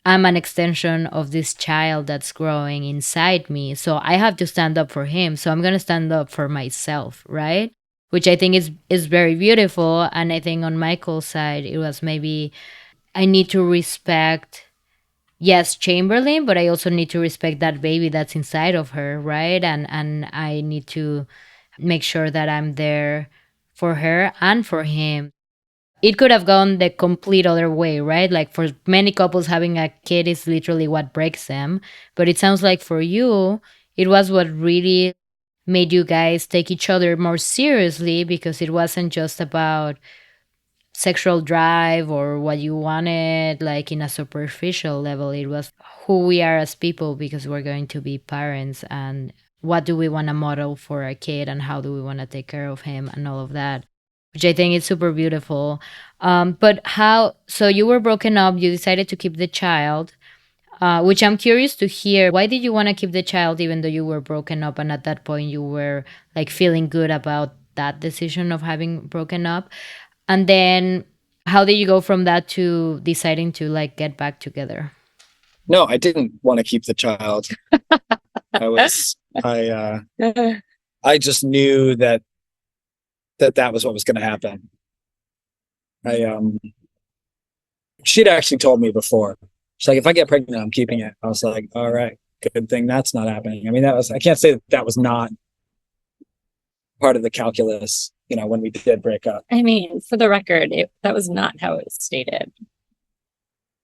I'm an extension of this child that's growing inside me. So I have to stand up for him. So I'm going to stand up for myself, right? Which I think is very beautiful. And I think on Michael's side, it was maybe I need to respect, yes, Chamberlain, but I also need to respect that baby that's inside of her, right? And I need to make sure that I'm there for her and for him. It could have gone the complete other way, right? For many couples, having a kid is literally what breaks them. But it sounds like for you, it was what really made you guys take each other more seriously, because it wasn't just about sexual drive or what you wanted in a superficial level. It was who we are as people, because we're going to be parents, and what do we want to model for our kid, and how do we want to take care of him, and all of that, which I think is super beautiful. So you were broken up, you decided to keep the child, which I'm curious to hear. Why did you want to keep the child even though you were broken up, and at that point you were feeling good about that decision of having broken up? And then how did you go from that to deciding to get back together? No, I didn't want to keep the child. I just knew that was what was going to happen. She'd actually told me before. She's like, if I get pregnant, I'm keeping it. I was like, all right, good thing that's not happening. I mean, I can't say that was not part of the calculus, when we did break up. I mean, for the record, that was not how it was stated.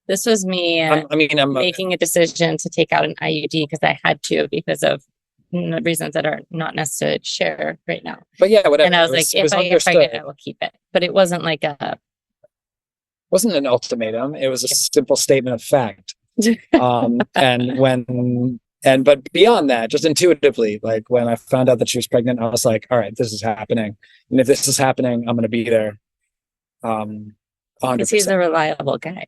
This was me I'm making a decision to take out an IUD because I had to, because of reasons that are not necessary to share right now. But yeah, whatever. And I was like, if I get pregnant, I will keep it. But it wasn't wasn't an ultimatum. It was a simple statement of fact. But beyond that, just intuitively, when I found out that she was pregnant, I was like, all right, this is happening. And if this is happening, I'm going to be there. 100%. He's a reliable guy.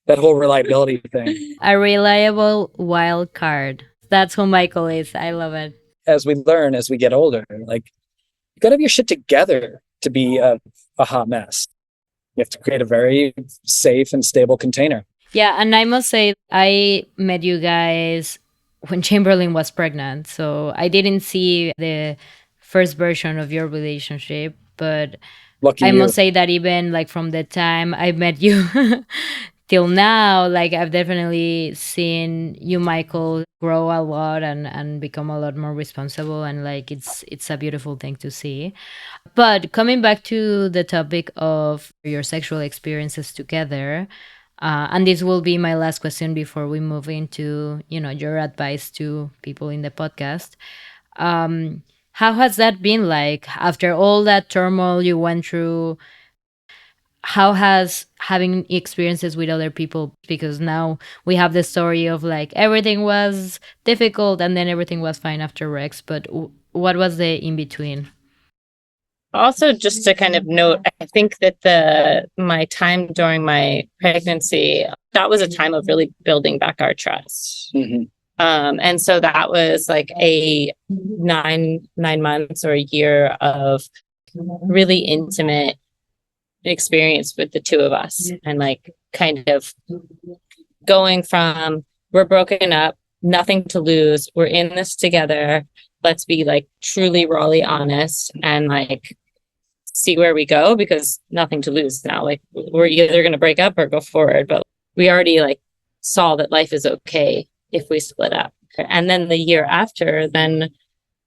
That whole reliability thing. A reliable wild card. That's who Michael is. I love it. As we learn, as we get older, you got to have your shit together to be a hot mess. You have to create a very safe and stable container. Yeah, and I must say, I met you guys when Chamberlain was pregnant. So I didn't see the first version of your relationship, but Lucky I you. must say that even like from the time I met you till now, like I've definitely seen you, Michael, grow a lot and become a lot more responsible, and like it's a beautiful thing to see. But coming back to the topic of your sexual experiences together, and this will be my last question before we move into, you know, your advice to people in the podcast. Um, how has that been like after all that turmoil you went through? How has having experiences with other people, because now we have the story of like everything was difficult and then everything was fine after Rex, but what was the in between? Also, just to kind of note, I think that my time during my pregnancy, that was a time of really building back our trust. Mm-hmm. And so that was like a 9 months or a year of really intimate experience with the two of us, and like kind of going from we're broken up, nothing to lose, we're in this together, let's be like truly rawly honest and like see where we go, because nothing to lose now. Like we're either going to break up or go forward, but we already like saw that life is okay if we split up. And then the year after, then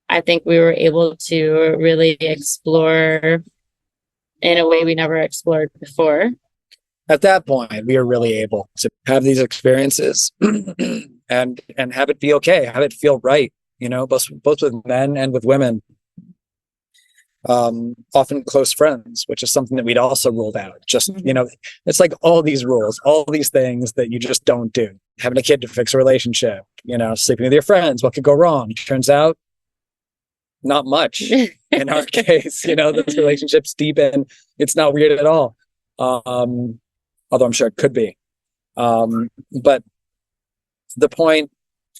I think we were able to really explore in a way we never explored before. At that point, we were really able to have these experiences and have it be okay, have it feel right, you know, both with men and with women. Often close friends, which is something that we'd also ruled out. Just, you know, it's like all these rules, all these things that you just don't do. Having a kid to fix a relationship, you know, sleeping with your friends, what could go wrong? Turns out not much in our case. You know, those relationships deepen. It's not weird at all. Although I'm sure it could be. But the point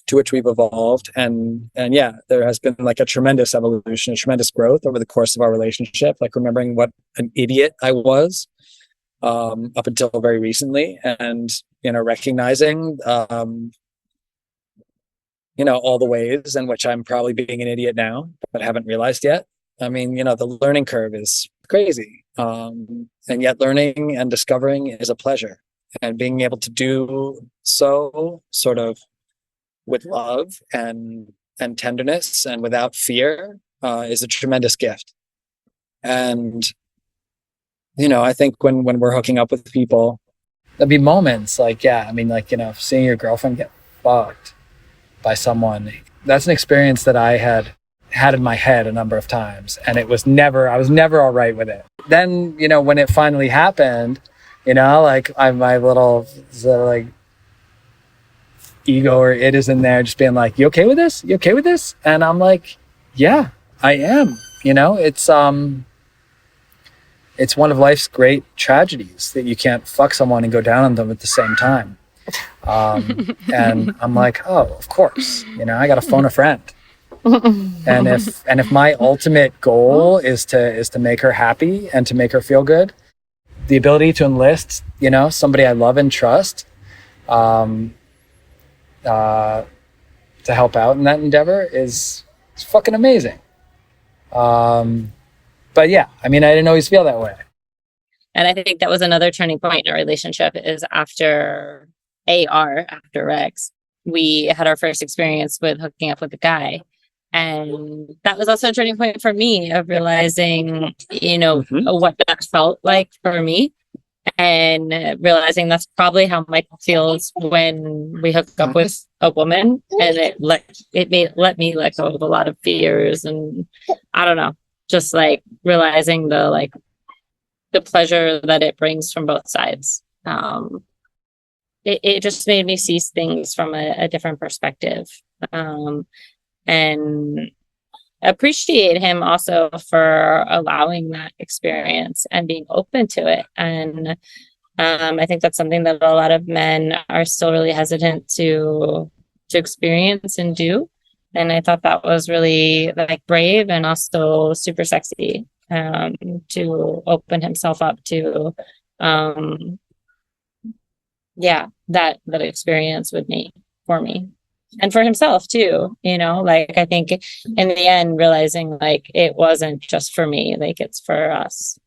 to which we've evolved, and yeah, there has been like a tremendous evolution, a tremendous growth over the course of our relationship, like remembering what an idiot I was up until very recently, and you know, recognizing you know, all the ways in which I'm probably being an idiot now but haven't realized yet. I mean, you know, the learning curve is crazy, and yet learning and discovering is a pleasure, and being able to do so sort of with love and tenderness and without fear is a tremendous gift. And you know, I think when we're hooking up with people, there'll be moments like, yeah, I mean, like, you know, seeing your girlfriend get fucked by someone, that's an experience that I had in my head a number of times, and I was never all right with it. Then, you know, when it finally happened, you know, like my little sort of like ego or it is in there just being like, you okay with this? You okay with this? And I'm like, yeah, I am. You know, it's one of life's great tragedies that you can't fuck someone and go down on them at the same time. And I'm like, oh, of course, you know, I got to phone a friend. And if my ultimate goal is to make her happy and to make her feel good, the ability to enlist, you know, somebody I love and trust, to help out in that endeavor is fucking amazing. But yeah, I mean, I didn't always feel that way. And I think that was another turning point in our relationship is after Rex, we had our first experience with hooking up with a guy. And that was also a turning point for me of realizing, you know, what that felt like for me. And realizing that's probably how Michael feels when we hook up with a woman, and let me let go of a lot of fears, and I don't know, just like realizing the pleasure that it brings from both sides. It just made me see things from a different perspective, and appreciate him also for allowing that experience and being open to it. And I think that's something that a lot of men are still really hesitant to experience and do. And I thought that was really like brave and also super sexy, to open himself up to that experience with me, for me. and for himself too, like I think in the end realizing like it wasn't just for me, like it's for us.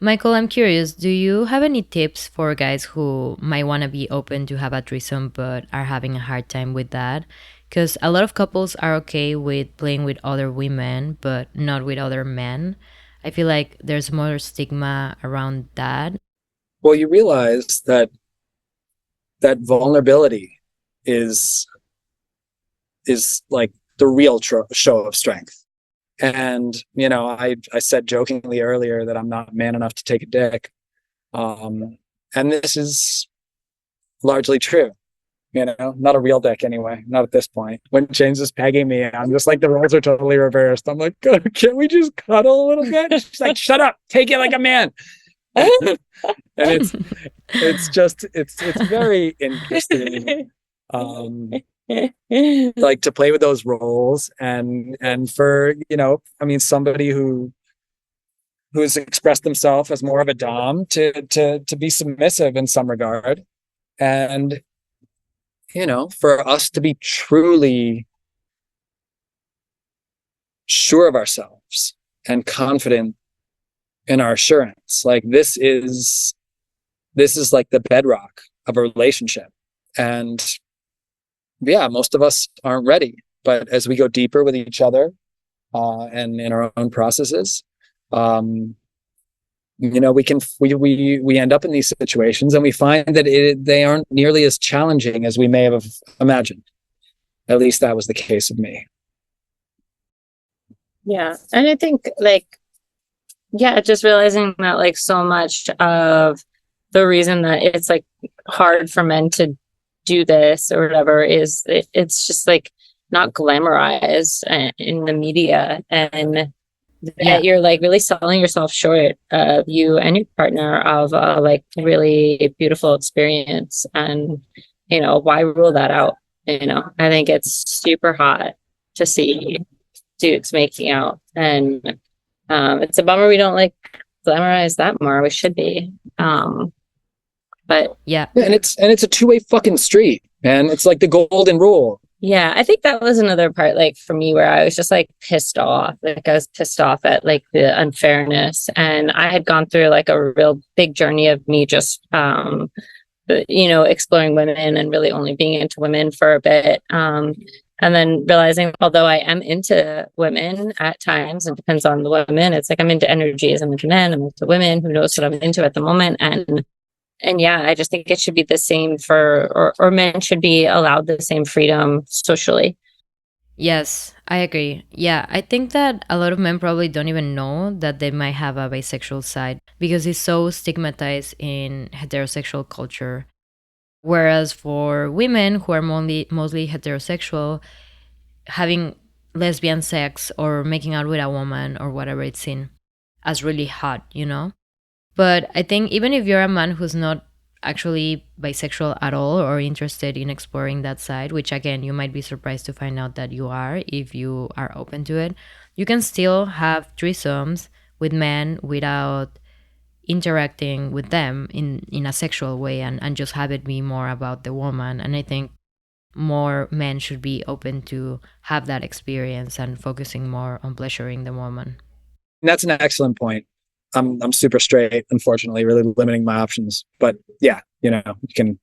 Michael, I'm curious, do you have any tips for guys who might want to be open to have a threesome but are having a hard time with that? Because a lot of couples are okay with playing with other women but not with other men. I feel like there's more stigma around that. Well, you realize that vulnerability is like the real show of strength. And I said jokingly earlier that I'm not man enough to take a dick, and this is largely true. Not a real dick anyway, not at this point. When James is pegging me, I'm just like, the roles are totally reversed. I'm like, can't we just cuddle a little bit? She's like, shut up, take it like a man. And it's very interesting, like to play with those roles, and for somebody who's expressed themselves as more of a dom to be submissive in some regard, and for us to be truly sure of ourselves and confident in our assurance. Like this is like the bedrock of a relationship. And yeah, most of us aren't ready, but as we go deeper with each other, and in our own processes, we end up in these situations, and we find that they aren't nearly as challenging as we may have imagined. At least that was the case with me. Yeah. And I think just realizing that like so much of the reason that it's like hard for men to do this or whatever is it's just like not glamorized in the media, and that you're like really selling yourself short of you and your partner of a like really beautiful experience. And why rule that out? I think it's super hot to see dudes making out, and it's a bummer we don't like glamorize that more. We should be. But yeah, and it's a two-way fucking street, man. It's like the golden rule. Yeah, I think that was another part, like for me, where I was just like pissed off. Like I was pissed off at like the unfairness, and I had gone through like a real big journey of me just, exploring women and really only being into women for a bit. And then realizing, although I am into women at times, it depends on the women. It's like I'm into energies, I'm into men, I'm into women. Who knows what I'm into at the moment? And yeah, I just think it should be the same or men should be allowed the same freedom socially. Yes, I agree. Yeah, I think that a lot of men probably don't even know that they might have a bisexual side because it's so stigmatized in heterosexual culture. Whereas for women who are mostly heterosexual, having lesbian sex or making out with a woman or whatever, it's seen as really hot. But I think even if you're a man who's not actually bisexual at all or interested in exploring that side, which again, you might be surprised to find out that you are if you are open to it, you can still have threesomes with men without interacting with them in a sexual way, and just have it be more about the woman. And I think more men should be open to have that experience and focusing more on pleasuring the woman. That's an excellent point. I'm super straight, unfortunately, really limiting my options. But yeah, you can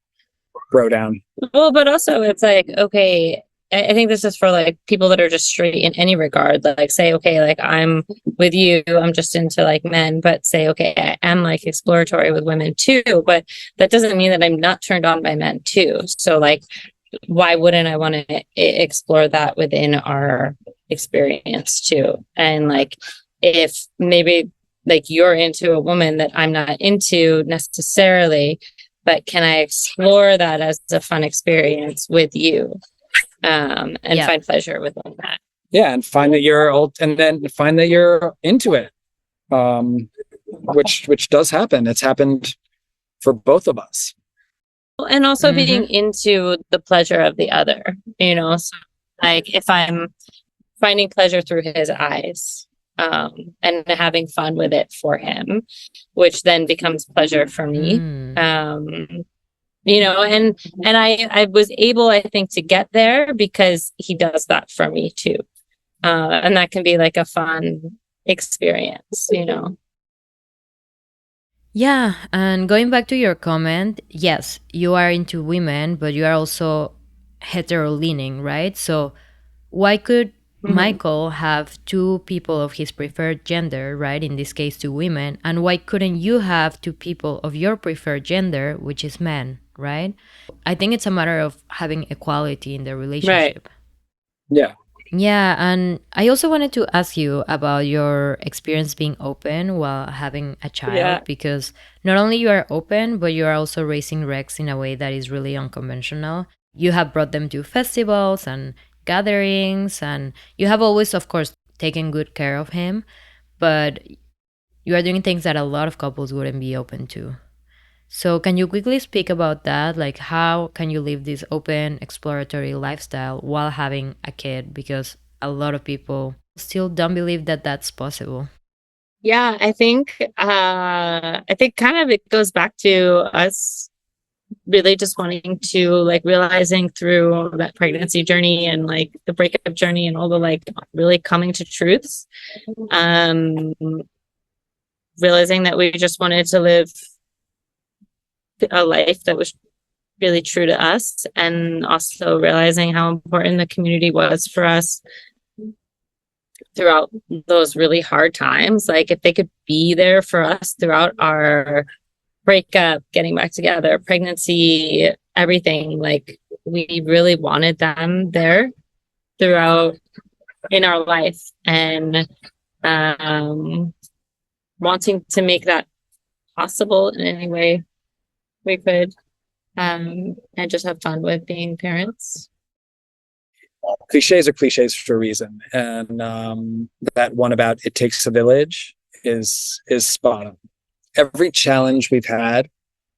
bro down. Well, but also it's like, okay, I think this is for like people that are just straight in any regard. Like say, okay, like I'm with you, I'm just into like men, but say, okay, I am like exploratory with women too, but that doesn't mean that I'm not turned on by men too. So like, why wouldn't I want to explore that within our experience too? And like, if maybe like you're into a woman that I'm not into necessarily, but can I explore that as a fun experience with you, and find pleasure within that? Yeah, and find that you're old, and then find that you're into it, which does happen. It's happened for both of us. And also being into the pleasure of the other, so like if I'm finding pleasure through his eyes, and having fun with it for him, which then becomes pleasure for me. and I was able, I think, to get there because he does that for me too. And that can be like a fun experience. Yeah, and going back to your comment, yes, you are into women, but you are also hetero leaning, right? So why could Michael have two people of his preferred gender, right? In this case, two women, and why couldn't you have two people of your preferred gender, which is men, right? I think it's a matter of having equality in the relationship. Yeah. Yeah, and I also wanted to ask you about your experience being open while having a child, Yeah. because not only you are open, but you are also raising Rex in a way that is really unconventional. You have brought them to festivals and gatherings, and you have always, of course, taken good care of him, but you are doing things that a lot of couples wouldn't be open to. So, can you quickly speak about that? Like, how can you live this open, exploratory lifestyle while having a kid? Because a lot of people still don't believe that that's possible. Yeah, I think kind of it goes back to us really just wanting to like realizing through that pregnancy journey and like the breakup journey and all the like really coming to truths. Realizing that we just wanted to live a life that was really true to us, and also realizing how important the community was for us throughout those really hard times. Like if they could be there for us throughout our breakup, getting back together, pregnancy, everything, like we really wanted them there throughout in our life, and wanting to make that possible in any way we could, and just have fun with being parents. Cliches are cliches for a reason, and that one about it takes a village is spot on. Every challenge we've had,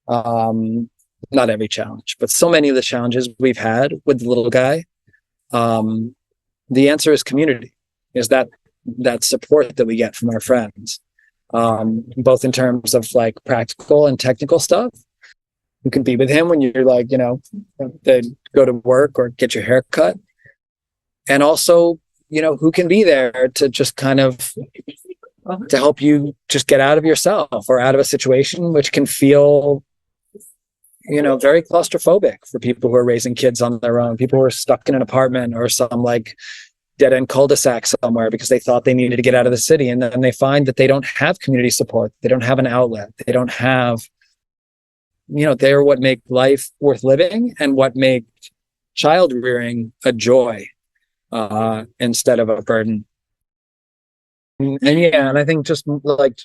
not every challenge, but so many of the challenges we've had with the little guy, the answer is community, is that support that we get from our friends, both in terms of like practical and technical stuff. You can be with him when you're like, they go to work or get your hair cut. And also, who can be there to just kind of to help you just get out of yourself or out of a situation which can feel, very claustrophobic for people who are raising kids on their own, people who are stuck in an apartment or some like dead end cul-de-sac somewhere because they thought they needed to get out of the city. And then they find that they don't have community support. They don't have an outlet. They don't have, they're what make life worth living and what make child rearing a joy instead of a burden. And I think just like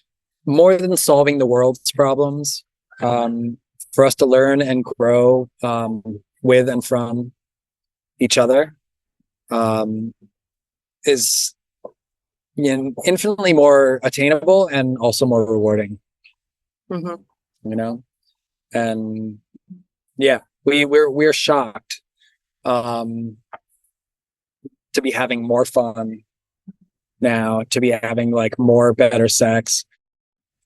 more than solving the world's problems, for us to learn and grow with and from each other is infinitely more attainable and also more rewarding. And yeah, we're shocked to be having more fun now, to be having like more better sex.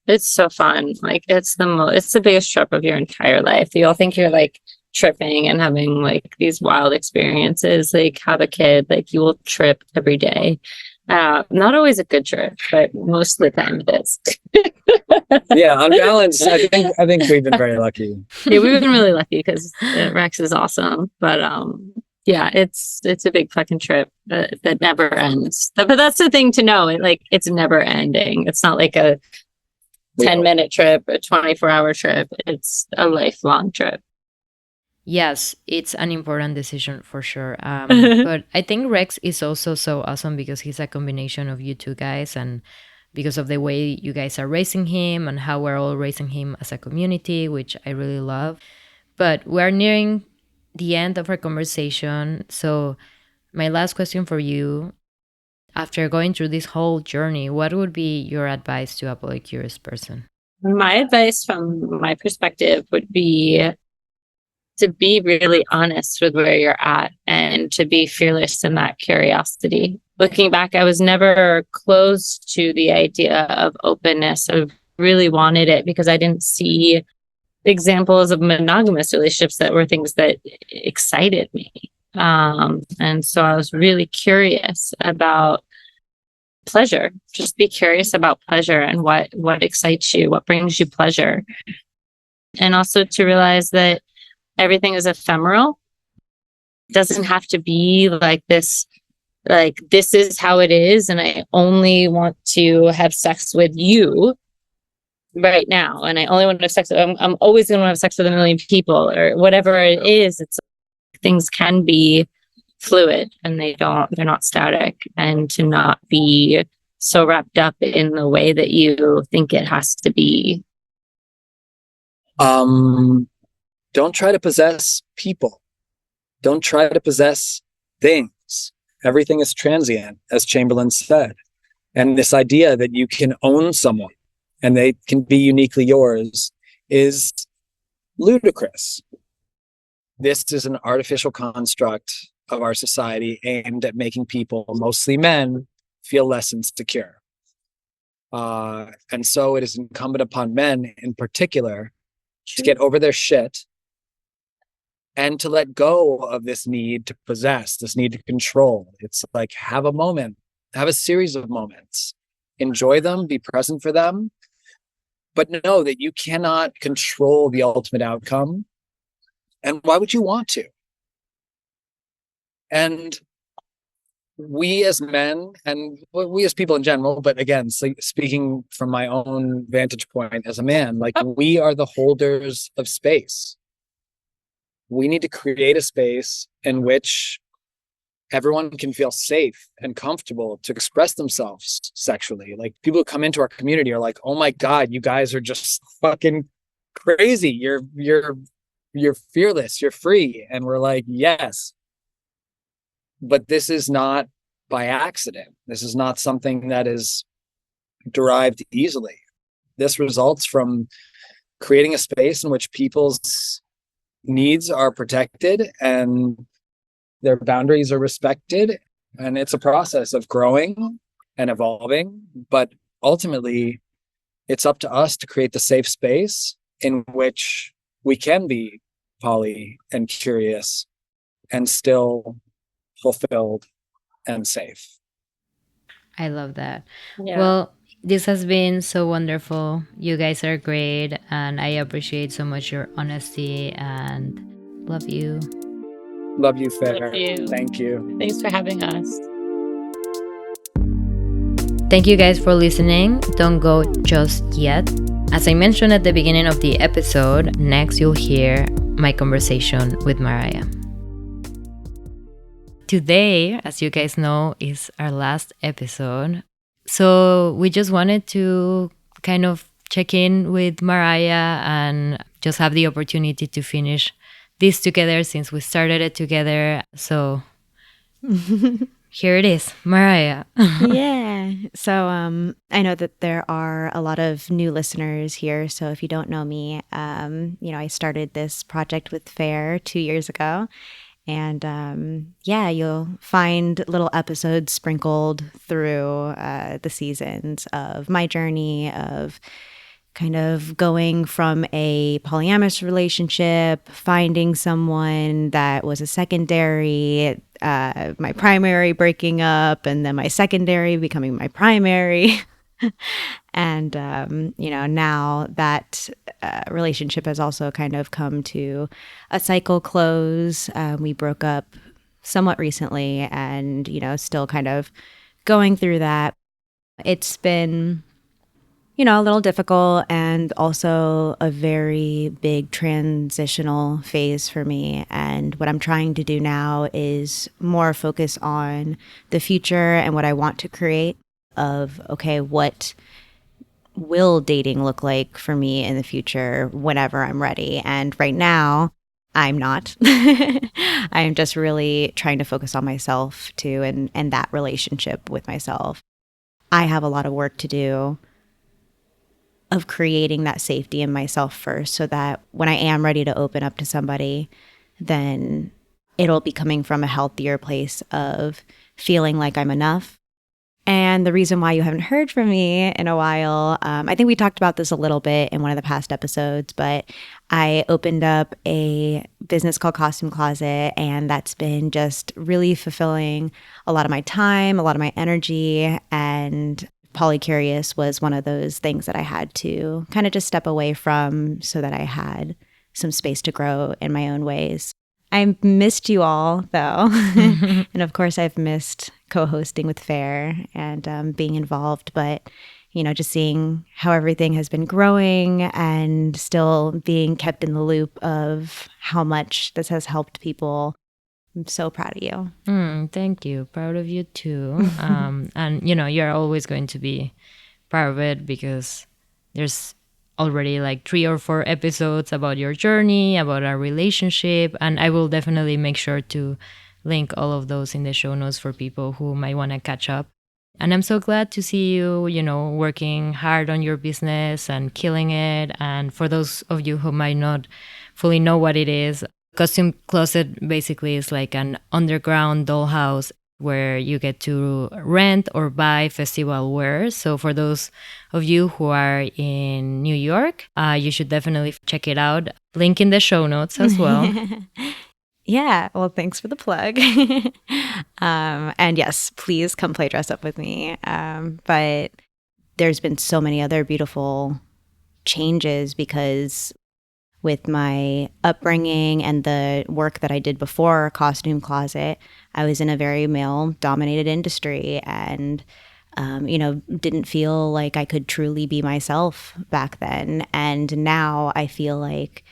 It's so fun. Like it's the biggest trip of your entire life. You all think you're like tripping and having like these wild experiences. Like have a kid, like you will trip every day. Not always a good trip, but most of the time it is. Yeah, on balance, I think we've been very lucky. Yeah, we've been really lucky because Rex is awesome. But yeah, it's a big fucking trip that never ends. But that's the thing to know. It's never ending. It's not like a 10-minute trip, a 24-hour trip. It's a lifelong trip. Yes, it's an important decision for sure. But I think Rex is also so awesome because he's a combination of you two guys, and because of the way you guys are raising him and how we're all raising him as a community, which I really love. But we're nearing the end of our conversation. So my last question for you, after going through this whole journey, what would be your advice to a polycurious person? My advice from my perspective would be to be really honest with where you're at and to be fearless in that curiosity. Looking back, I was never close to the idea of openness. I really wanted it because I didn't see examples of monogamous relationships that were things that excited me. And so I was really curious about pleasure. Just be curious about pleasure and what excites you, what brings you pleasure. And also to realize that everything is ephemeral. It doesn't have to be like this is how it is, and I only want to have sex with you right now, and I only want to have sex. I'm always going to have sex with a million people, or whatever it is. It's things can be fluid, and they're not static, and to not be so wrapped up in the way that you think it has to be. Don't try to possess people. Don't try to possess things. Everything is transient, as Chamberlain said. And this idea that you can own someone and they can be uniquely yours is ludicrous. This is an artificial construct of our society aimed at making people, mostly men, feel less insecure. And so it is incumbent upon men in particular to get over their shit and to let go of this need to possess, this need to control. It's like, have a moment, have a series of moments, enjoy them, be present for them, but know that you cannot control the ultimate outcome. And why would you want to? And we as men, and we as people in general, but again, speaking from my own vantage point as a man, like, we are the holders of space. We need to create a space in which everyone can feel safe and comfortable to express themselves sexually. Like, people who come into our community are like, oh my God, you guys are just fucking crazy. You're fearless, you're free. And we're like, yes. But this is not by accident. This is not something that is derived easily. This results from creating a space in which people's needs are protected and their boundaries are respected. And it's a process of growing and evolving. But ultimately, it's up to us to create the safe space in which we can be poly and curious and still fulfilled and safe. I love that. Yeah. Well, this has been so wonderful. You guys are great, and I appreciate so much your honesty, and love you. Love you, Fair. Love you. Thank you. Thanks for having us. Thank you guys for listening. Don't go just yet. As I mentioned at the beginning of the episode, next you'll hear my conversation with Mariah. Today, as you guys know, is our last episode. So we just wanted to kind of check in with Mariah and just have the opportunity to finish this together since we started it together. So here it is, Mariah. Yeah. So I know that there are a lot of new listeners here. So if you don't know me, I started this project with Fair 2 years ago. And you'll find little episodes sprinkled through the seasons of my journey of kind of going from a polyamorous relationship, finding someone that was a secondary, my primary breaking up, and then my secondary becoming my primary. And, now that relationship has also kind of come to a cycle close. We broke up somewhat recently and, still kind of going through that. It's been, a little difficult and also a very big transitional phase for me. And what I'm trying to do now is more focus on the future and what I want to create of, okay, what will dating look like for me in the future whenever I'm ready? And right now, I'm not. I'm just really trying to focus on myself too and that relationship with myself. I have a lot of work to do of creating that safety in myself first so that when I am ready to open up to somebody, then it'll be coming from a healthier place of feeling like I'm enough. And the reason why you haven't heard from me in a while, I think we talked about this a little bit in one of the past episodes, but I opened up a business called Costume Closet, and that's been just really fulfilling a lot of my time, a lot of my energy. And Polycurious was one of those things that I had to kind of just step away from so that I had some space to grow in my own ways. I missed you all, though. And of course, I've missed co-hosting with Fair and being involved. But just seeing how everything has been growing and still being kept in the loop of how much this has helped people. I'm so proud of you. Thank you. Proud of you too. And you're always going to be part of it because there's already like 3 or 4 episodes about your journey, about our relationship. And I will definitely make sure to link all of those in the show notes for people who might want to catch up. And I'm so glad to see you, working hard on your business and killing it. And for those of you who might not fully know what it is, Costume Closet basically is like an underground dollhouse where you get to rent or buy festival wear. So for those of you who are in New York, you should definitely check it out. Link in the show notes as well. Yeah, well, thanks for the plug. And yes, please come play dress up with me. But there's been so many other beautiful changes because with my upbringing and the work that I did before Costume Closet, I was in a very male-dominated industry and, didn't feel like I could truly be myself back then. And now I feel like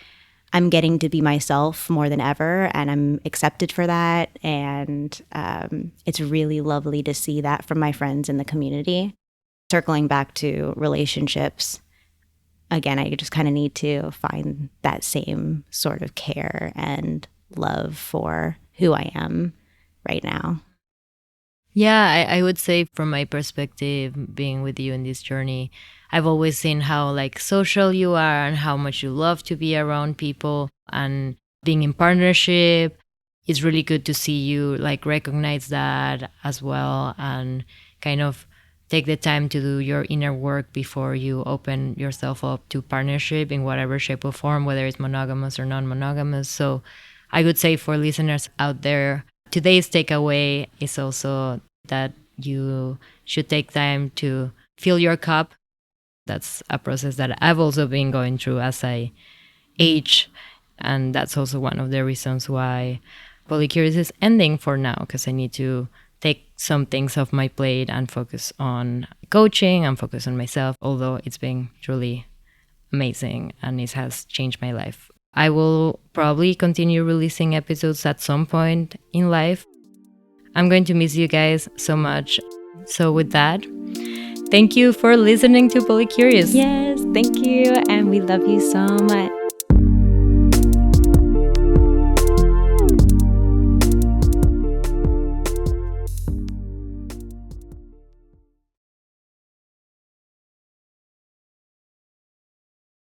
I'm getting to be myself more than ever, and I'm accepted for that. And it's really lovely to see that from my friends in the community. Circling back to relationships, again, I just kind of need to find that same sort of care and love for who I am right now. Yeah, I would say from my perspective, being with you in this journey, I've always seen how like social you are and how much you love to be around people and being in partnership. It's really good to see you like recognize that as well and kind of take the time to do your inner work before you open yourself up to partnership in whatever shape or form, whether it's monogamous or non-monogamous. So I would say for listeners out there, today's takeaway is also that you should take time to fill your cup. That's a process that I've also been going through as I age. And that's also one of the reasons why Polycurious is ending for now, because I need to take some things off my plate and focus on coaching and focus on myself, although it's been truly amazing and it has changed my life. I will probably continue releasing episodes at some point in life. I'm going to miss you guys so much. So with that, thank you for listening to Polycurious. Yes, thank you. And we love you so much.